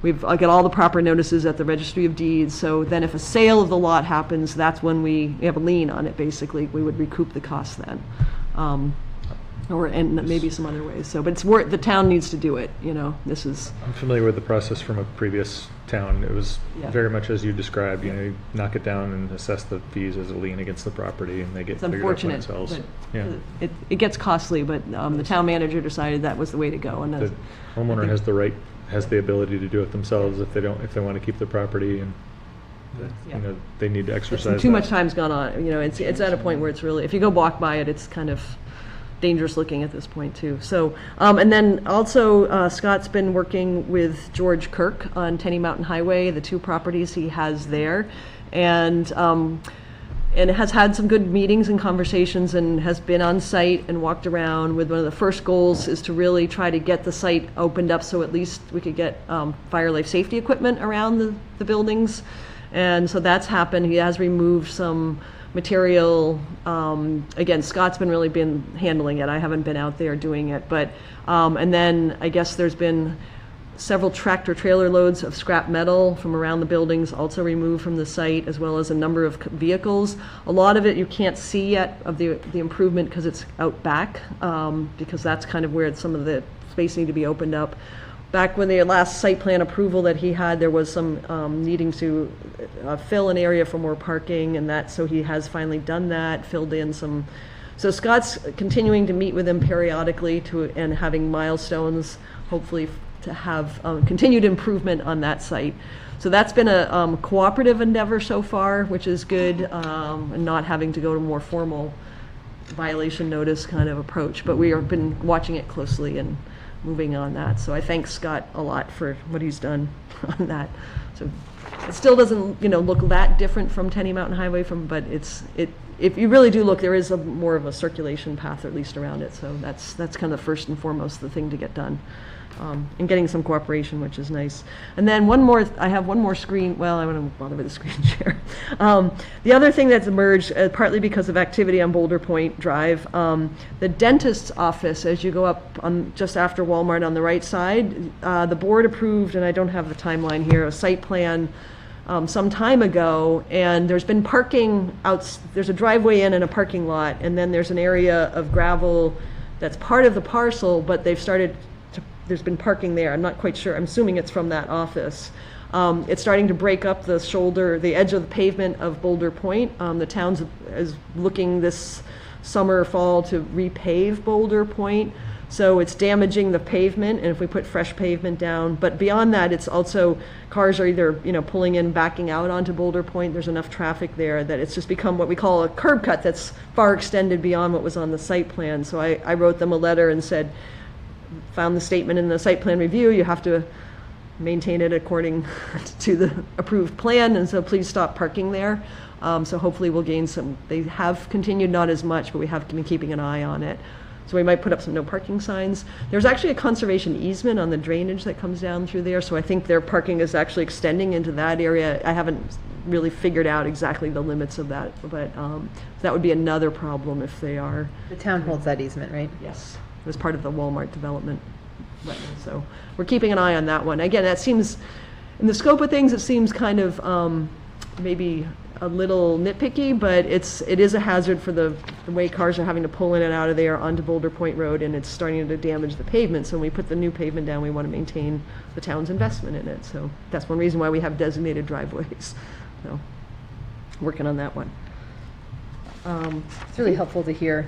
we've got all the proper notices at the Registry of Deeds. So then if a sale of the lot happens, that's when we have a lien on it, basically. We would recoup the cost then. And maybe some other ways. So, but the town needs to do it, this is. I'm familiar with the process from a previous town. It was Yeah. very much as you described, you knock it down and assess the fees as a lien against the proproperty, and they get It's figured out by unfortunate, themselves. but Yeah. it gets costly, but the town manager decided that was the way to go. And The homeowner has the ability to do it themselves if they want to keep the property, and Yeah. they need to exercise too that. much time's gone on. It's at a point where it's really, if you go walk by it, it's kind of dangerous looking at this point too. So, and then also Scott's been working with George Kirk on Tenny Mountain Highway, the 2 properties he has there, and has had some good meetings and conversations, and has been on site and walked around with one of the first goals is to really try to get the site opened up so at least we could get fire life safety equipment around the buildings. And so that's happened. He has removed some material. Again, Scott's really been handling it. I haven't been out there doing it, but and then I guess there's been several tractor trailer loads of scrap metal from around the buildings also removed from the site, as well as a number of vehicles. A lot of it you can't see yet of the improvement because it's out back, because that's kind of where some of the space need to be opened up. Back when the last site plan approval that he had, there was some needing to fill an area for more parking, and so he has finally done that, filled in some. So Scott's continuing to meet with him periodically and having milestones, hopefully to have continued improvement on that site. So that's been a cooperative endeavor so far, which is good, and not having to go to more formal violation notice kind of approach. But we have been watching it closely and moving on that. So I thank Scott a lot for what he's done on that. So it still doesn't, look that different from Tenny Mountain Highway but if you really do look, there is more of a circulation path at least around it. So that's kind of first and foremost the thing to get done. And getting some cooperation, which is nice. And then I have one more screen. Well, I want to bother with the screen share. The other thing that's emerged, partly because of activity on Boulder Point Drive, the dentist's office, as you go up just after Walmart on the right side, the board approved, and I don't have the timeline here, a site plan some time ago, and there's been parking there's a driveway in and a parking lot, and then there's an area of gravel that's part of the parcel, but there's been parking there. I'm not quite sure. I'm assuming it's from that office. It's starting to break up the edge of the pavement of Boulder Point. The town is looking this summer, fall to repave Boulder Point. So it's damaging the pavement, and if we put fresh pavement down. But beyond that, it's also cars are either pulling in, backing out onto Boulder Point. There's enough traffic there that it's just become what we call a curb cut that's far extended beyond what was on the site plan. So I wrote them a letter and said, found the statement in the site plan review, you have to maintain it according to the approved plan, and so please stop parking there. So hopefully we'll gain some. They have continued, not as much, but we have been keeping an eye on it. So we might put up some no parking signs. There's actually a conservation easement on the drainage that comes down through there, so I think their parking is actually extending into that area. I haven't really figured out exactly the limits of that, but that would be another problem if they are. The town holds that easement, right? Yes, it was part of the Walmart development. So we're keeping an eye on that one. Again, that seems, in the scope of things, it seems kind of maybe a little nitpicky, but it is a hazard for the way cars are having to pull in and out of there onto Boulder Point Road, and it's starting to damage the pavement. So when we put the new pavement down, we want to maintain the town's investment in it. So that's one reason why we have designated driveways. So working on that one. It's really helpful to hear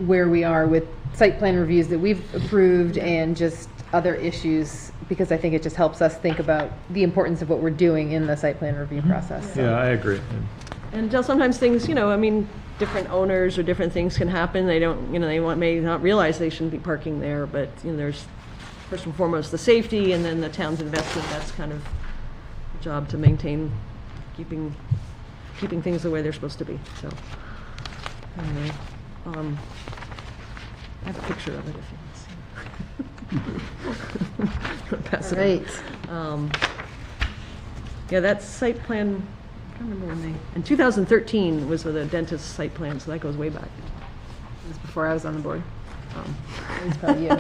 where we are with site plan reviews that we've approved and just other issues, because I think it just helps us think about the importance of what we're doing in the site plan review process. So. Yeah, I agree. And sometimes things, I mean, different owners or different things can happen. They don't, they may not realize they shouldn't be parking there, but, there's first and foremost the safety, and then the town's investment. That's kind of the job to maintain, keeping things the way they're supposed to be. So, anyway, I have a picture of it if you want to see. Pass it on. Right. Yeah, that site plan, I can't remember when in 2013 was the dentist's site plan, so that goes way back. It was before I was on the board. It was probably you.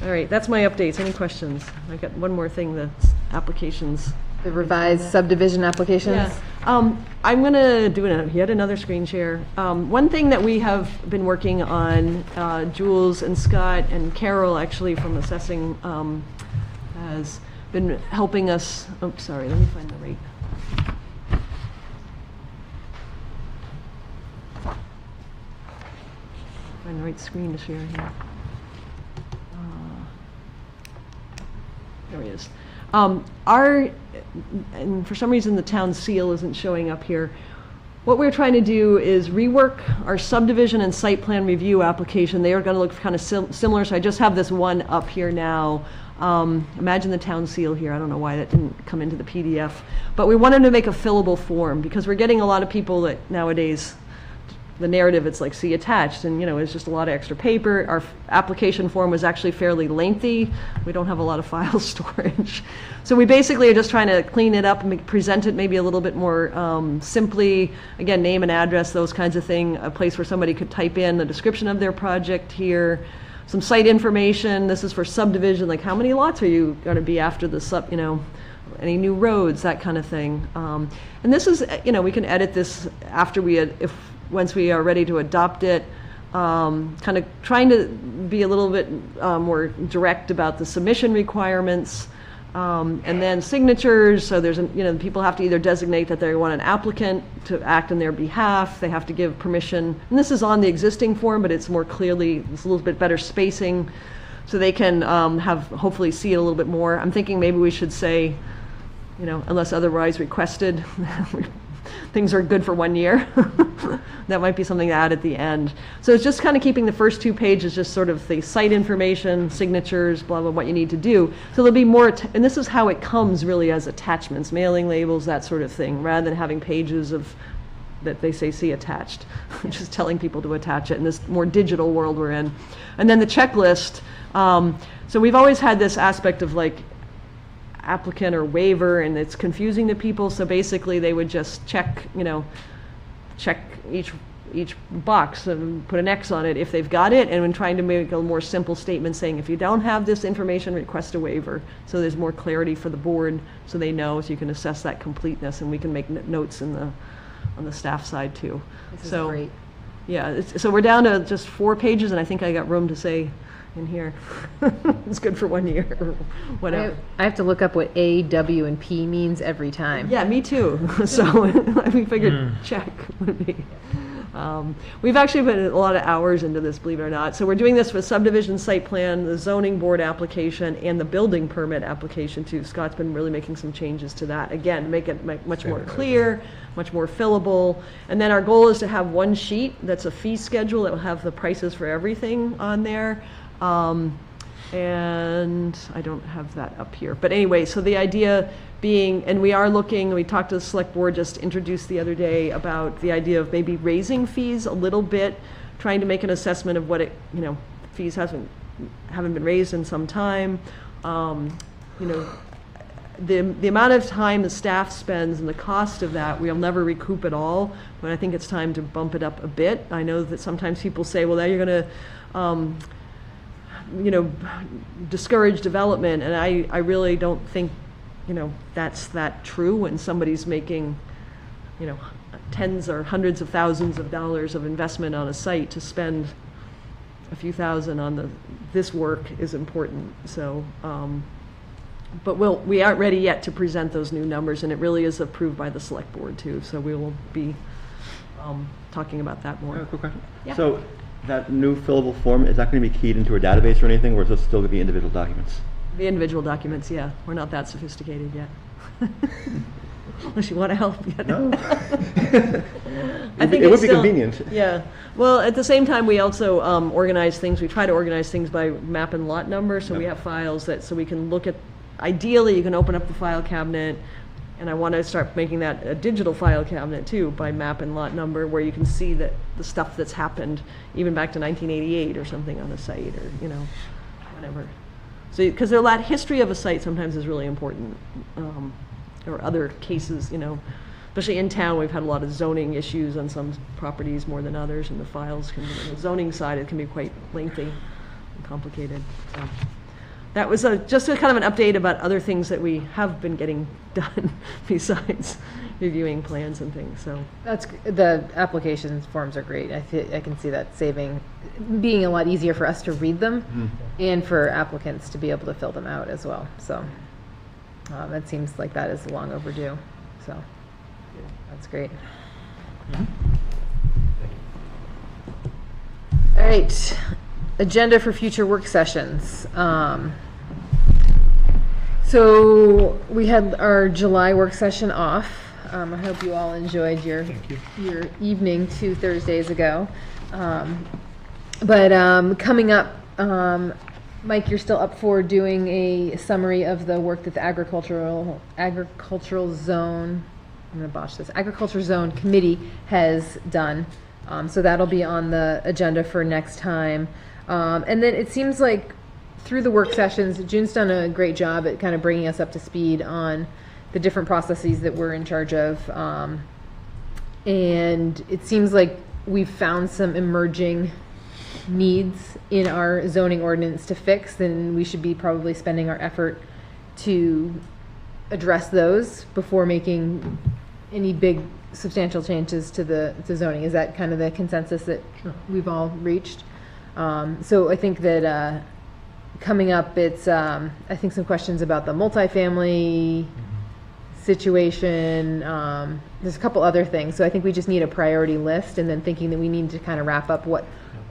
All right, that's my updates. Any questions? I got one more thing, the applications. The revised subdivision applications? Yeah. I'm going to do yet another screen share. One thing that we have been working on, Jules and Scott and Carol actually from assessing has been helping us. Oh, sorry, let me find the right. Find the right screen to share here. There he is. And for some reason the town seal isn't showing up here. What we're trying to do is rework our subdivision and site plan review application. They are going to look kind of similar, so I just have this one up here now. Imagine the town seal here. I don't know why that didn't come into the PDF. But we wanted to make a fillable form, because we're getting a lot of people that nowadays, the narrative, it's like see attached, and it's just a lot of extra paper. Our application form was actually fairly lengthy. We don't have a lot of file storage. So we basically are just trying to clean it up and present it maybe a little bit more simply. Again, name and address, those kinds of thing. A place where somebody could type in the description of their project here. Some site information. This is for subdivision, like how many lots are you going to be after the sub, any new roads, that kind of thing. And this is, we can edit this after once we are ready to adopt it, kind of trying to be a little bit more direct about the submission requirements, and then signatures. So there's, people have to either designate that they want an applicant to act on their behalf. They have to give permission. And this is on the existing form, but it's more clearly, it's a little bit better spacing, so they can hopefully see it a little bit more. I'm thinking maybe we should say, unless otherwise requested, things are good for 1 year. That might be something to add at the end. So it's just kind of keeping the first 2 pages just sort of the site information, signatures, blah, blah, what you need to do. So there'll be more, and this is how it comes really as attachments, mailing labels, that sort of thing, rather than having pages that they say see attached, just telling people to attach it in this more digital world we're in. And then the checklist. So we've always had this aspect of like applicant or waiver, and it's confusing to people. So basically they would just check each box and put an X on it if they've got it, and when trying to make a more simple statement saying if you don't have this information, request a waiver, so there's more clarity for the board, so they know, so you can assess that completeness, and we can make notes on the staff side too. This is great. Yeah, so we're down to just 4 pages, and I think I got room to say in here. It's good for 1 year or whatever. I have to look up what A, W, and P means every time. Yeah, me too. So we figured check would be. We've actually put a lot of hours into this, believe it or not. So we're doing this with subdivision site plan, the zoning board application, and the building permit application too. Scott's been really making some changes to that. Again, to make it much more clear, much more fillable. And then our goal is to have one sheet that's a fee schedule that will have the prices for everything on there. And I don't have that up here. But anyway, so the idea being, and we talked to the select board, just introduced the other day about the idea of maybe raising fees a little bit trying to make an assessment of what it, fees haven't been raised in some time. The amount of time the staff spends and the cost of that, we'll never recoup it all, but I think it's time to bump it up a bit. I know that sometimes people say, well, now you're going to, discourage development, and I really don't think, that's that true when somebody's making, tens or hundreds of thousands of dollars of investment on a site. To spend a few thousand on this work is important. So, but we aren't ready yet to present those new numbers, and it really is approved by the select board too. So we will be talking about that more. Quick question. Yeah. So that new fillable form, is that going to be keyed into a database or anything, or is it still going to be individual documents? The individual documents, yeah. We're not that sophisticated yet. Unless you want to help. No. I think it would it's be still, convenient. Yeah. Well, at the same time, we also organize things. We try to organize things by map and lot number, so we have files so we can look at. Ideally, you can open up the file cabinet, and I want to start making that a digital file cabinet too, by map and lot number, where you can see that the stuff that's happened even back to 1988 or something on a site, or whatever. So, because the history of a site sometimes is really important. Or other cases, especially in town, we've had a lot of zoning issues on some properties more than others, and the files on the zoning side, it can be quite lengthy and complicated. So that was just a kind of an update about other things that we have been getting done besides reviewing plans and things. So The applications forms are great. I can see that being a lot easier for us to read them and for applicants to be able to fill them out as well. So. It seems like that is long overdue, so that's great. All right, agenda for future work sessions. So we had our July work session off. I hope you all enjoyed your evening 2 Thursdays ago. But coming up, Mike, you're still up for doing a summary of the work that the agricultural zone, I'm going to botch this, agriculture zone committee has done. So that'll be on the agenda for next time. And then it seems like through the work sessions, June's done a great job at kind of bringing us up to speed on the different processes that we're in charge of. And it seems like we've found some emerging needs in our zoning ordinance to fix, then we should be probably spending our effort to address those before making any big substantial changes to the zoning. Is that kind of the consensus that we've all reached? So I think that coming up, it's I think some questions about the multifamily situation. There's a couple other things. So I think we just need a priority list, and then thinking that we need to kind of wrap up what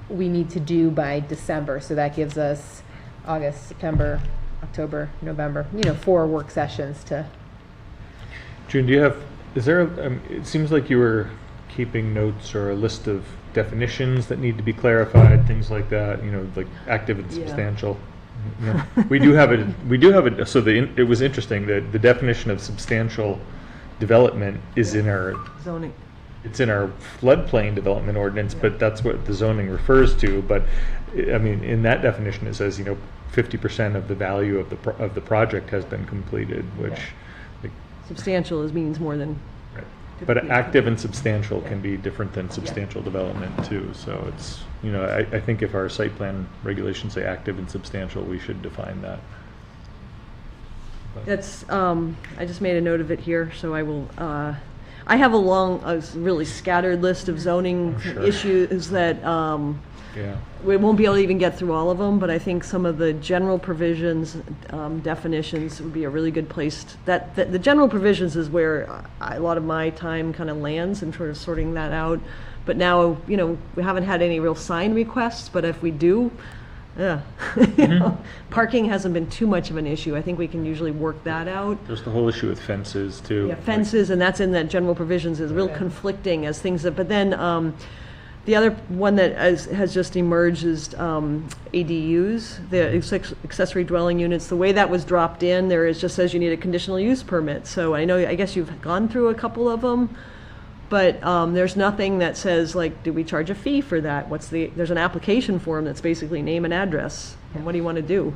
we need to do by December. So that gives us August, September, October, November, 4 work sessions to. June, it seems like you were keeping notes or a list of definitions that need to be clarified, things like that, like active and substantial. We do have it. So it was interesting that the definition of substantial development is in our zoning. It's in our floodplain development ordinance, but that's what the zoning refers to. But I mean, in that definition, it says 50% of the value of the project has been completed, which substantial means more than. Right. But active and substantial can be different than substantial development too. So it's I think if our site plan regulations say active and substantial, we should define that. But. That's I just made a note of it here, so I will. I have a really scattered list of zoning issues that we won't be able to even get through all of them, but I think some of the general provisions, definitions would be a really good place. The general provisions is where a lot of my time kind of lands and sort of sorting that out. But now, we haven't had any real sign requests, but if we do, parking hasn't been too much of an issue. I think we can usually work that out. There's the whole issue with fences too. Yeah, fences, and that's in that general provisions is real conflicting as things that, but then the other one that has just emerged is ADUs, the accessory dwelling units. The way that was dropped in, just says you need a conditional use permit. So I guess you've gone through a couple of them. But there's nothing that says, like, do we charge a fee for that? There's an application form that's basically name and address. And what do you want to do?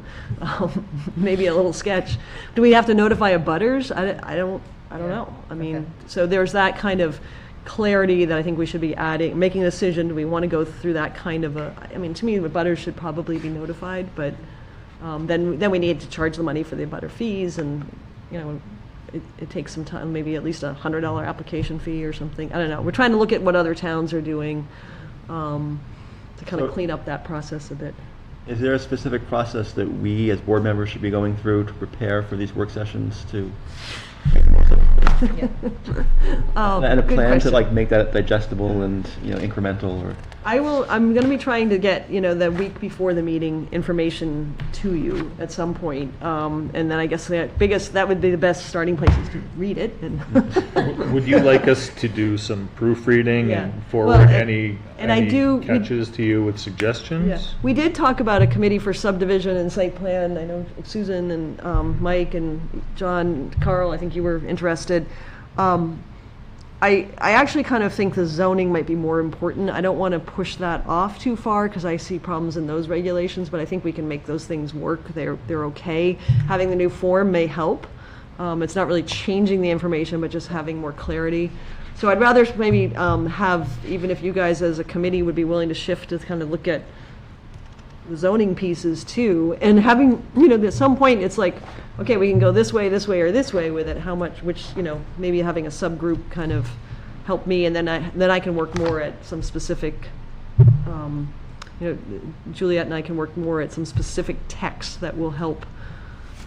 Maybe a little sketch. Do we have to notify abutters? I don't know. I mean, so there's that kind of clarity that I think we should be adding, making a decision. Do we want to go through that kind of I mean, to me, the abutters should probably be notified, but then we need to charge the money for the abutter fees, and, you know, it takes some time, maybe at least $100 application fee or something. I don't know. We're trying to look at what other towns are doing to kind of clean up that process a bit. Is there a specific process that we as board members should be going through to prepare for these work sessions to make the most of it? And a Good plan question. to like make that digestible and, you know, incremental, or? I'm going to be trying to get, you know, the week before the meeting information to you at some point. And then I guess that would be the best starting place is to read it. And Would you like us to do some proofreading Yeah. and forward Well, any catches to you with suggestions? yeah. We did talk about a committee for subdivision and site plan. I know Susan and Mike and John, Carl, I think you were interested. I actually kind of think the zoning might be more important. I don't want to push that off too far because I see problems in those regulations, but I think we can make those things work. They're okay. Having the new form may help. It's not really changing the information, but just having more clarity. So I'd rather maybe have, even if you guys as a committee would be willing to shift to kind of look at the zoning pieces too, and having, you know, at some point it's like, okay, we can go this way, or this way with it, how much, which, you know, maybe having a subgroup kind of help me, and then I can work more at some specific, you know, Juliet and I can work more at some specific text that will help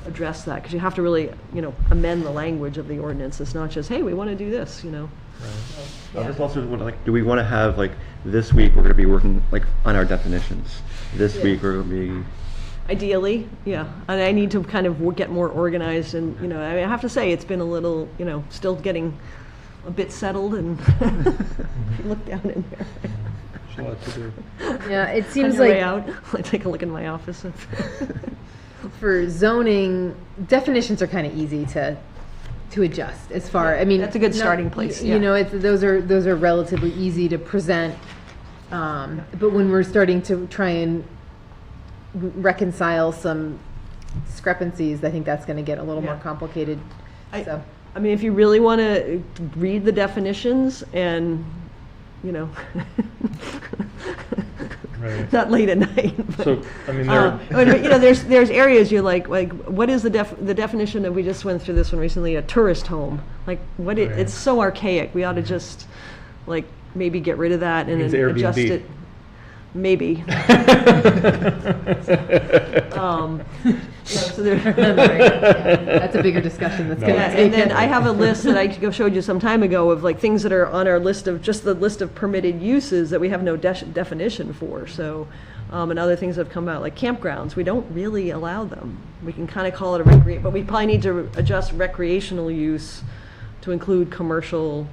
address that, because you have to really, you know, amend the language of the ordinance. It's not just, hey, we want to do this, you know. I just also want to, like, do we want to have, like, this week we're going to be working, like, on our definitions. This week we're going to be... Ideally, yeah. And I need to kind of get more organized, and, you know, I mean, I have to say, it's been a little, you know, still getting a bit settled, and look down in there. There's a lot to do. Yeah, it On seems your way like out, I take a look in my office. for zoning, definitions are kind of easy to adjust as far, I mean. That's a good no- starting place, You yeah. know, those are relatively easy to present. But when we're starting to try and reconcile some discrepancies, I think that's going to get a little more Yeah. complicated. So, I mean, if you really want to read the definitions and, you know, Right. not late at night. But, So, I mean, there, but, you know, there's areas you're like, what is the definition of, we just went through this one recently, a tourist home? Like, Right. it's so archaic. We ought to just, like, maybe get rid of that and Means then adjust Airbnb. it. Maybe. So there, that's a bigger discussion that's No. going yeah, to take. and then I have a list that I showed you some time ago of like things that are on our list of, just the list of permitted uses that we have no definition for. So, and other things that have come out, like campgrounds, we don't really allow them. We can kind of call it a but we probably need to adjust recreational use to include commercial,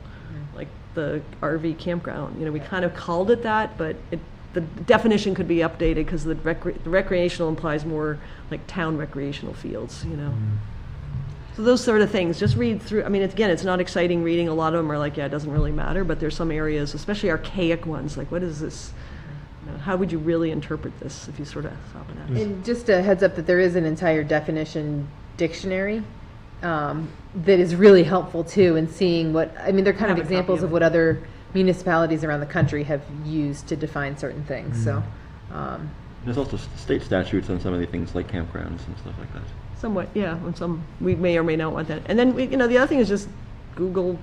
like the RV campground. You know, we kind of called it that, but the definition could be updated because the recreational implies more like town recreational fields, you know. So those sort of things, just read through. I mean, it's not exciting reading. A lot of them are like, yeah, it doesn't really matter, but there's some areas, especially archaic ones, like what is this? You know, how would you really interpret this if you sort of stop and ask? And just a heads up that there is an entire definition dictionary that is really helpful too in seeing what, I mean, they're kind of have a copy examples of of it. what other municipalities around the country have used to define certain things, so. There's also state statutes on some of the things like campgrounds and stuff like that. Somewhat, yeah. On some, we may or may not want that. And then, you know, the other thing is just Google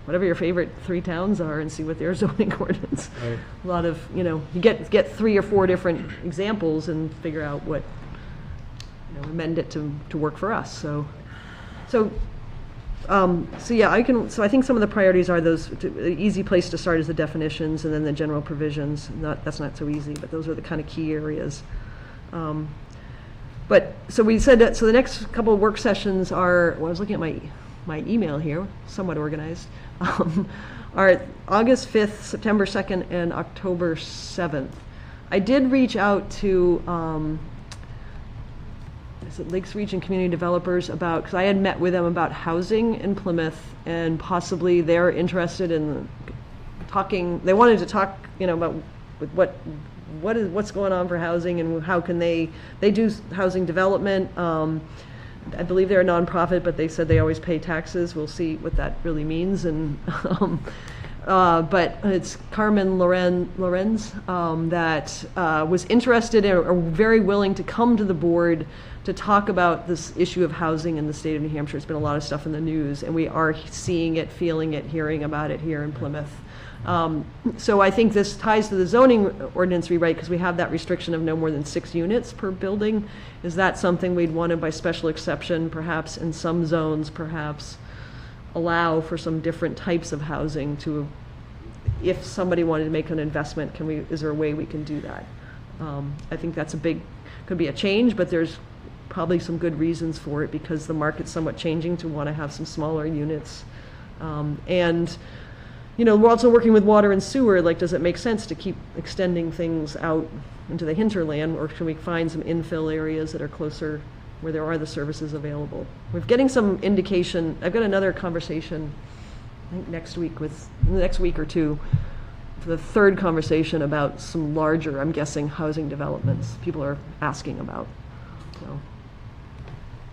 whatever your favorite 3 towns are and see what their zoning ordinance. Right. A lot of, you know, you get 3 or 4 different examples and figure out what, you know, amend it to work for us. So yeah, so I think some of the priorities are those, the easy place to start is the definitions and then the general provisions. That's not so easy, but those are the kind of key areas. But, so we said that, so the next couple of work sessions are, well, I was looking at my email here, somewhat organized, are August 5th, September 2nd, and October 7th. I did reach out to, is it Lakes Region Community Developers because I had met with them about housing in Plymouth, and possibly they're interested in they wanted to talk, about what's going on for housing and how can they do housing development. I believe they're a nonprofit, but they said they always pay taxes. We'll see what that really means. And but it's Carmen Lorenz that was interested in, or very willing to come to the board to talk about this issue of housing in the state of New Hampshire. It's been a lot of stuff in the news, and we are seeing it, feeling it, hearing about it here in Plymouth. So I think this ties to the zoning ordinance rewrite, because we have that restriction of no more than 6 units per building. Is that something we'd want to, by special exception, perhaps in some zones, perhaps allow for some different types of housing to, if somebody wanted to make an investment, is there a way we can do that? I think that's could be a change, but there's probably some good reasons for it, because the market's somewhat changing to want to have some smaller units. And we're also working with water and sewer. Like, does it make sense to keep extending things out into the hinterland, or can we find some infill areas that are closer where there are the services available? We're getting some indication. I've got another conversation, I think in the next week or two, for the 3rd conversation about some larger, I'm guessing, housing developments people are asking about. So,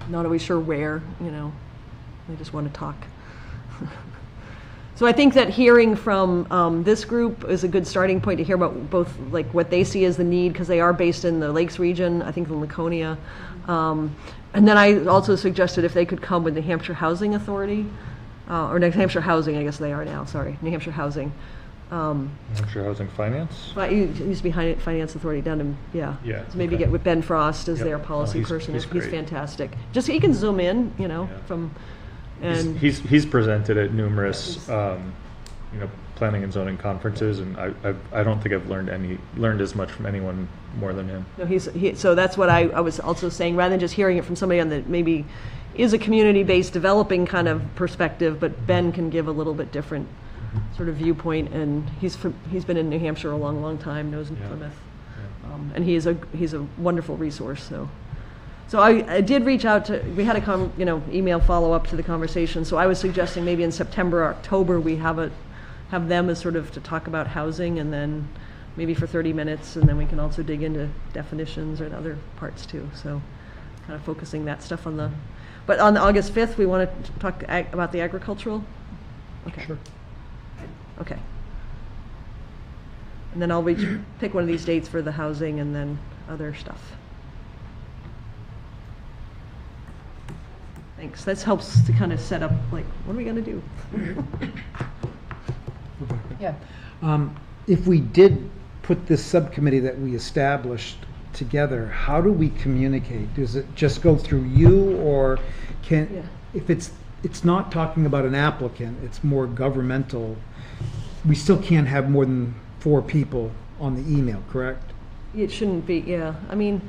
not always sure where, they just want to talk. So I think that hearing from this group is a good starting point to hear about both, like, what they see as the need, because they are based in the Lakes region, I think in Laconia. And then I also suggested if they could come with New Hampshire Housing Authority, or New Hampshire Housing, I guess they are now, sorry, New Hampshire Housing. New Hampshire Housing Finance? But it used to be Finance Authority down in, Yeah, so maybe okay. get with Ben Frost as Yep. their policy person. He's He's great. fantastic. Just, he can zoom in, from, and. He's presented at numerous, planning and zoning conferences, and I don't think I've learned as much from anyone more than him. No, so that's what I was also saying, rather than just hearing it from somebody on the, maybe is a community-based developing kind of perspective, but Ben can give a little bit different sort of viewpoint, and he's been in New Hampshire a long time, knows Plymouth, and he's a wonderful resource. So I did reach out to, we had a email follow-up to the conversation, so I was suggesting maybe in September or October we have them as sort of to talk about housing, and then maybe for 30 minutes, and then we can also dig into definitions and other parts too. So kind of focusing that stuff but on August 5th, we want to talk about the agricultural? Okay. Sure. Okay. And then I'll pick one of these dates for the housing and then other stuff. Thanks. That helps to kind of set up, like, what are we going to do? Yeah. If we did put this subcommittee that we established together, how do we communicate? Does it just go through you, or if it's not talking about an applicant, it's more governmental, we still can't have more than 4 people on the email, correct? It shouldn't be, yeah. I mean,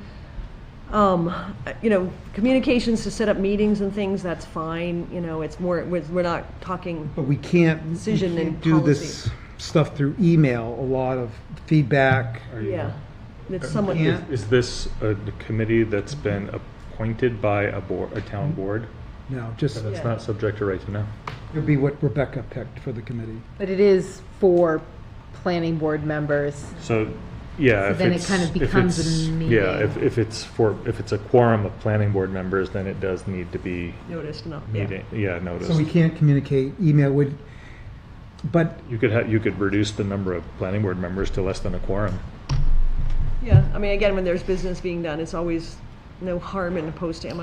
communications to set up meetings and things, that's fine. It's more, we're not talking. But we can't Decision and do this policy. stuff through email, a lot of feedback. Yeah. It's somewhat. Is this a committee that's been appointed by a town board? No, just, That's not subject to right to know. it would be what Rebecca picked for the committee. But it is for planning board members. So, yeah, So if then it it's, kind of if becomes a it's- meeting. Yeah, if it's a quorum of planning board members, then it does need to be Noticed enough. meeting, noticed. So we can't communicate email with, but You could reduce the number of planning board members to less than a quorum. Yeah. I mean, again, when there's business being done, it's always no harm in posting.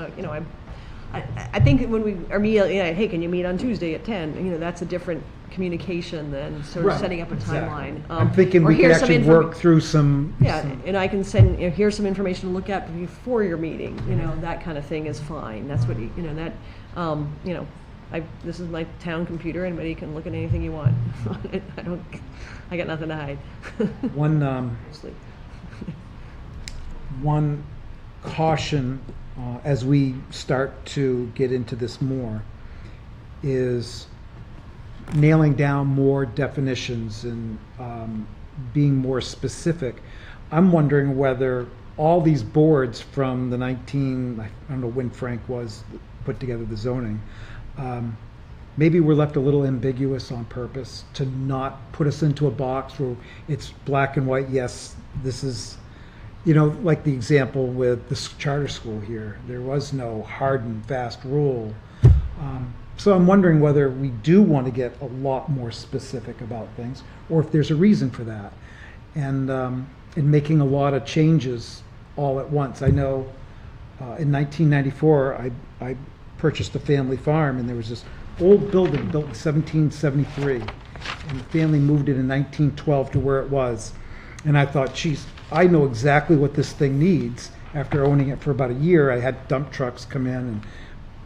I think when we are meeting, hey, can you meet on Tuesday at 10? That's a different communication than sort of Right, setting up a exactly. timeline. I'm thinking or we could here's some actually work through some. Yeah, some- and I can send, here's some information to look at before your meeting, that kind of thing is fine. That's what, this is my town computer, anybody can look at anything you want. I got nothing to hide. Mostly. One caution as we start to get into this more is nailing down more definitions and being more specific. I'm wondering whether all these boards from the I don't know when Frank put together the zoning, maybe we're left a little ambiguous on purpose to not put us into a box where it's black and white. Yes, this is, like the example with the charter school here. There was no hard and fast rule. So I'm wondering whether we do want to get a lot more specific about things, or if there's a reason for that. And in making a lot of changes all at once. I know in 1994, I purchased a family farm, and there was this old building built in 1773, and the family moved it in 1912 to where it was. And I thought, geez, I know exactly what this thing needs. After owning it for about a year, I had dump trucks come in and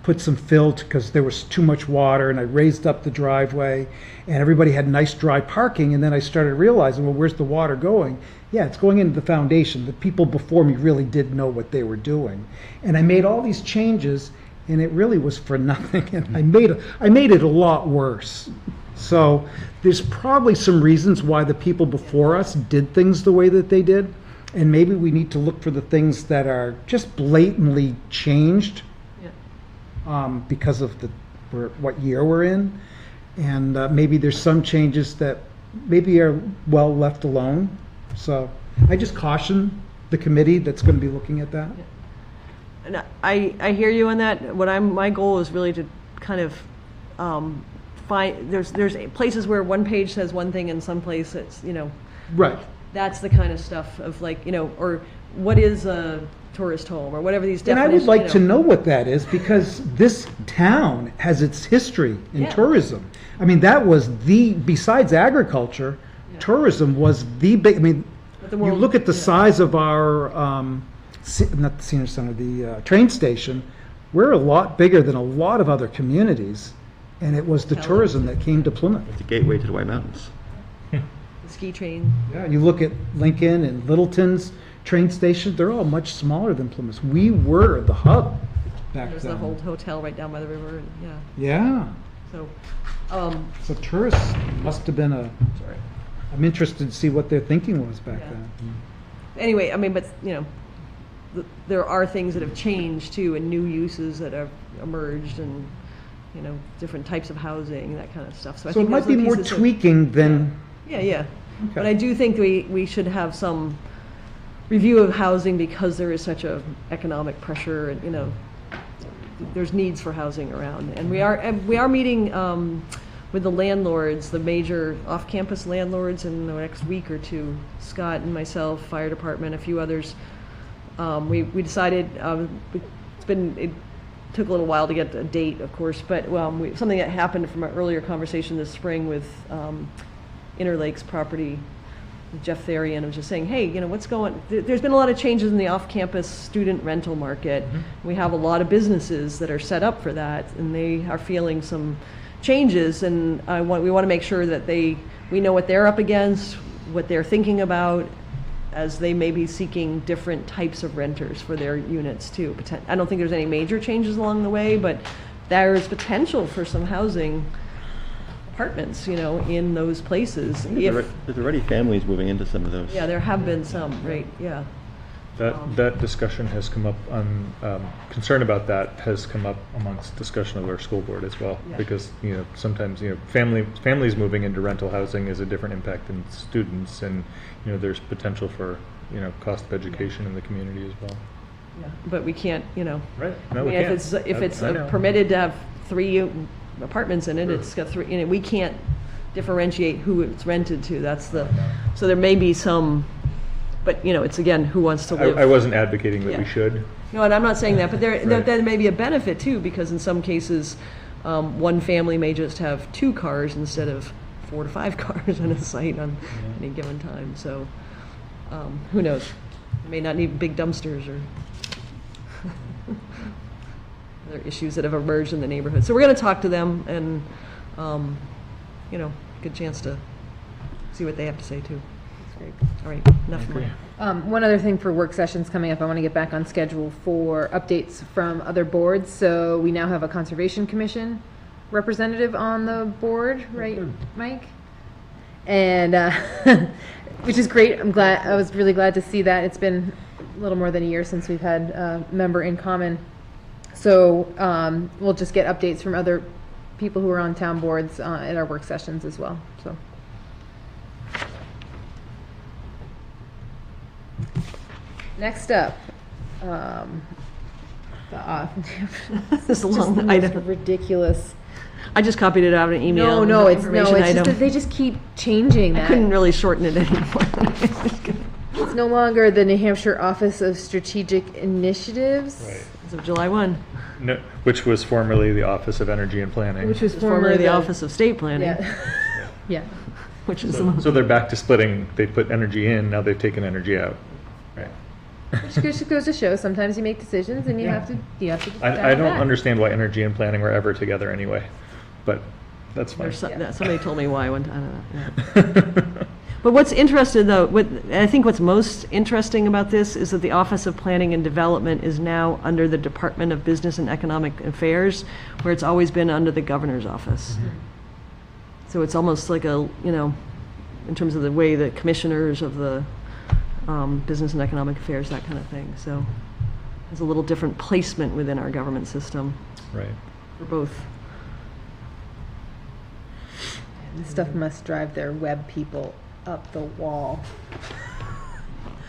put some fill because there was too much water, and I raised up the driveway, and everybody had nice dry parking. And then I started realizing, well, where's the water going? Yeah, it's going into the foundation. The people before me really did know what they were doing. And I made all these changes, and it really was for nothing. And I made it a lot worse. So there's probably some reasons why the people before us did things the way that they did. And maybe we need to look for the things that are just blatantly changed because of what year we're in. And maybe there's some changes that maybe are well left alone. So I just caution the committee that's going to be looking at that. And I hear you on that. My goal is really to kind of find, there's places where one page says one thing and some place it's, Right. That's the kind of stuff of like, or what is a tourist home or whatever these And I definitions. would like to know what that is, because this town has its history in tourism. I mean, that was besides agriculture, tourism was the big, you look at the size of our, not the senior center, the train station, we're a lot bigger than a lot of other communities. And it was the tourism that came to Plymouth. It's a gateway to the White Mountains. The ski train. Yeah, you look at Lincoln and Littleton's train station, they're all much smaller than Plymouth. We were the hub back There's then. the whole hotel right down by the river. And, Yeah. So, So tourists must have been I'm interested to see what their thinking was back then. anyway, but there are things that have changed too, and new uses that have emerged, and different types of housing, that kind of stuff. So I So it think might those are be more pieces of- tweaking than, Yeah. But I do think we should have some review of housing, because there is such a economic pressure, and there's needs for housing around. And we are meeting with the landlords, the major off-campus landlords, in the next week or two. Scott and myself, fire department, a few others. We decided it took a little while to get a date, of course, but something that happened from an earlier conversation this spring with Interlake's property, Jeff Therian, was just saying, hey, what's going, there's been a lot of changes in the off-campus student rental market. We have a lot of businesses that are set up for that, and they are feeling some changes, and we want to make sure that we know what they're up against, what they're thinking about, as they may be seeking different types of renters for their units too. I don't think there's any major changes along the way, but there is potential for some housing apartments, in those places. There's already families moving into some of those. Yeah, there have been some, right, yeah. That discussion has come up concern about that has come up amongst discussion of our school board as well. Yeah. Because, sometimes, families moving into rental housing is a different impact than students, and, there's potential for, cost of education in the community as well. Yeah, but we can't, Right. No, we can't. if it's I know. permitted to have 3 apartments in it, it's got 3, we can't differentiate who it's rented to. So there may be some, but it's again, who wants to live. I wasn't advocating that we should. No, and I'm not saying that, but there Right. may be a benefit too, because in some cases, one family may just have 2 cars instead of 4 to 5 cars on a site on any given time. So who knows? They may not need big dumpsters or other issues that have emerged in the neighborhood. So we're going to talk to them, and good chance to see what they have to say too. That's great. All right, enough from me. One other thing for work sessions coming up, I want to get back on schedule for updates from other boards. So we now have a Conservation Commission representative on the board, right, Mike? And which is great. I was really glad to see that. It's been a little more than a year since we've had a member in common. So we'll just get updates from other people who are on town boards at our work sessions as well, so. Next up, the, This is a just long the most item. ridiculous. I just copied it out of an email. No, it's information just item. that they just keep changing I that. couldn't really shorten it anymore. It's no longer the New Hampshire Office of Strategic Initiatives. Right. As of July 1, No, which was formerly the Office of Energy and Planning. Which was formerly the Office of State Planning, Yeah. Yeah. which is the So, most. so they're back to splitting. They put energy in, now they've taken energy out. Right. Which just goes to show, sometimes you make decisions and you have to dial I it don't back. understand why energy and planning were ever together anyway, but that's fine. There's some- Yeah. Somebody told me why one time. I don't know. Yeah. But what's interesting, though, I think what's most interesting about this is that the Office of Planning and Development is now under the Department of Business and Economic Affairs, where it's always been under the Governor's Office. So it's almost like a, you know, in terms of the way the commissioners of the Business and Economic Affairs, that kind of thing. So there's a little different placement within our government system Right. for both. This stuff must drive their web people up the wall.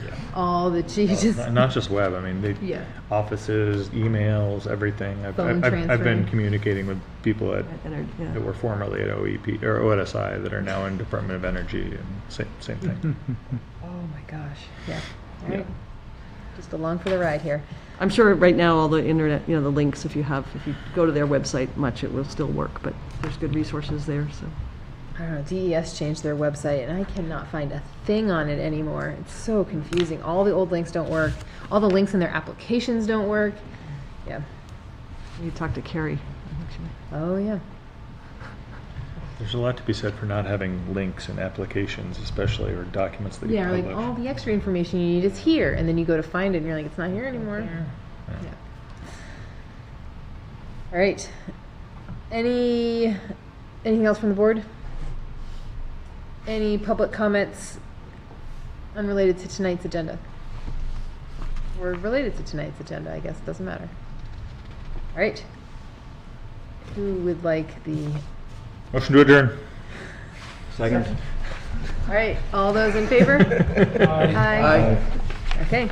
Yeah. All the changes. Not just web, I mean, they, Yeah. offices, emails, everything. Phone I've been transferring. communicating with people Yeah. that were formerly at OEP, or OSI, that are now in Department of Energy, and same thing. Oh my gosh, yeah. All Yeah. right. Just along for the ride here. I'm sure right now all the internet, you know, the links, if you go to their website much, it will still work, but there's good resources there, so. I don't know, DES changed their website and I cannot find a thing on it anymore. It's so confusing. All the old links don't work. All the links in their applications don't work. Yeah. You talk to Carrie. Oh, yeah. There's a lot to be said for not having links in applications, especially, or documents that you Yeah, like publish. all the extra information you need is here. And then you go to find it and you're like, it's not here anymore. Yeah. Yeah. All right. Anything else from the board? Any public comments unrelated to tonight's agenda? Or related to tonight's agenda, I guess, doesn't matter. All right. Who would like the, Motion to adjourn. Second. all right, all those in favor? Aye. Okay.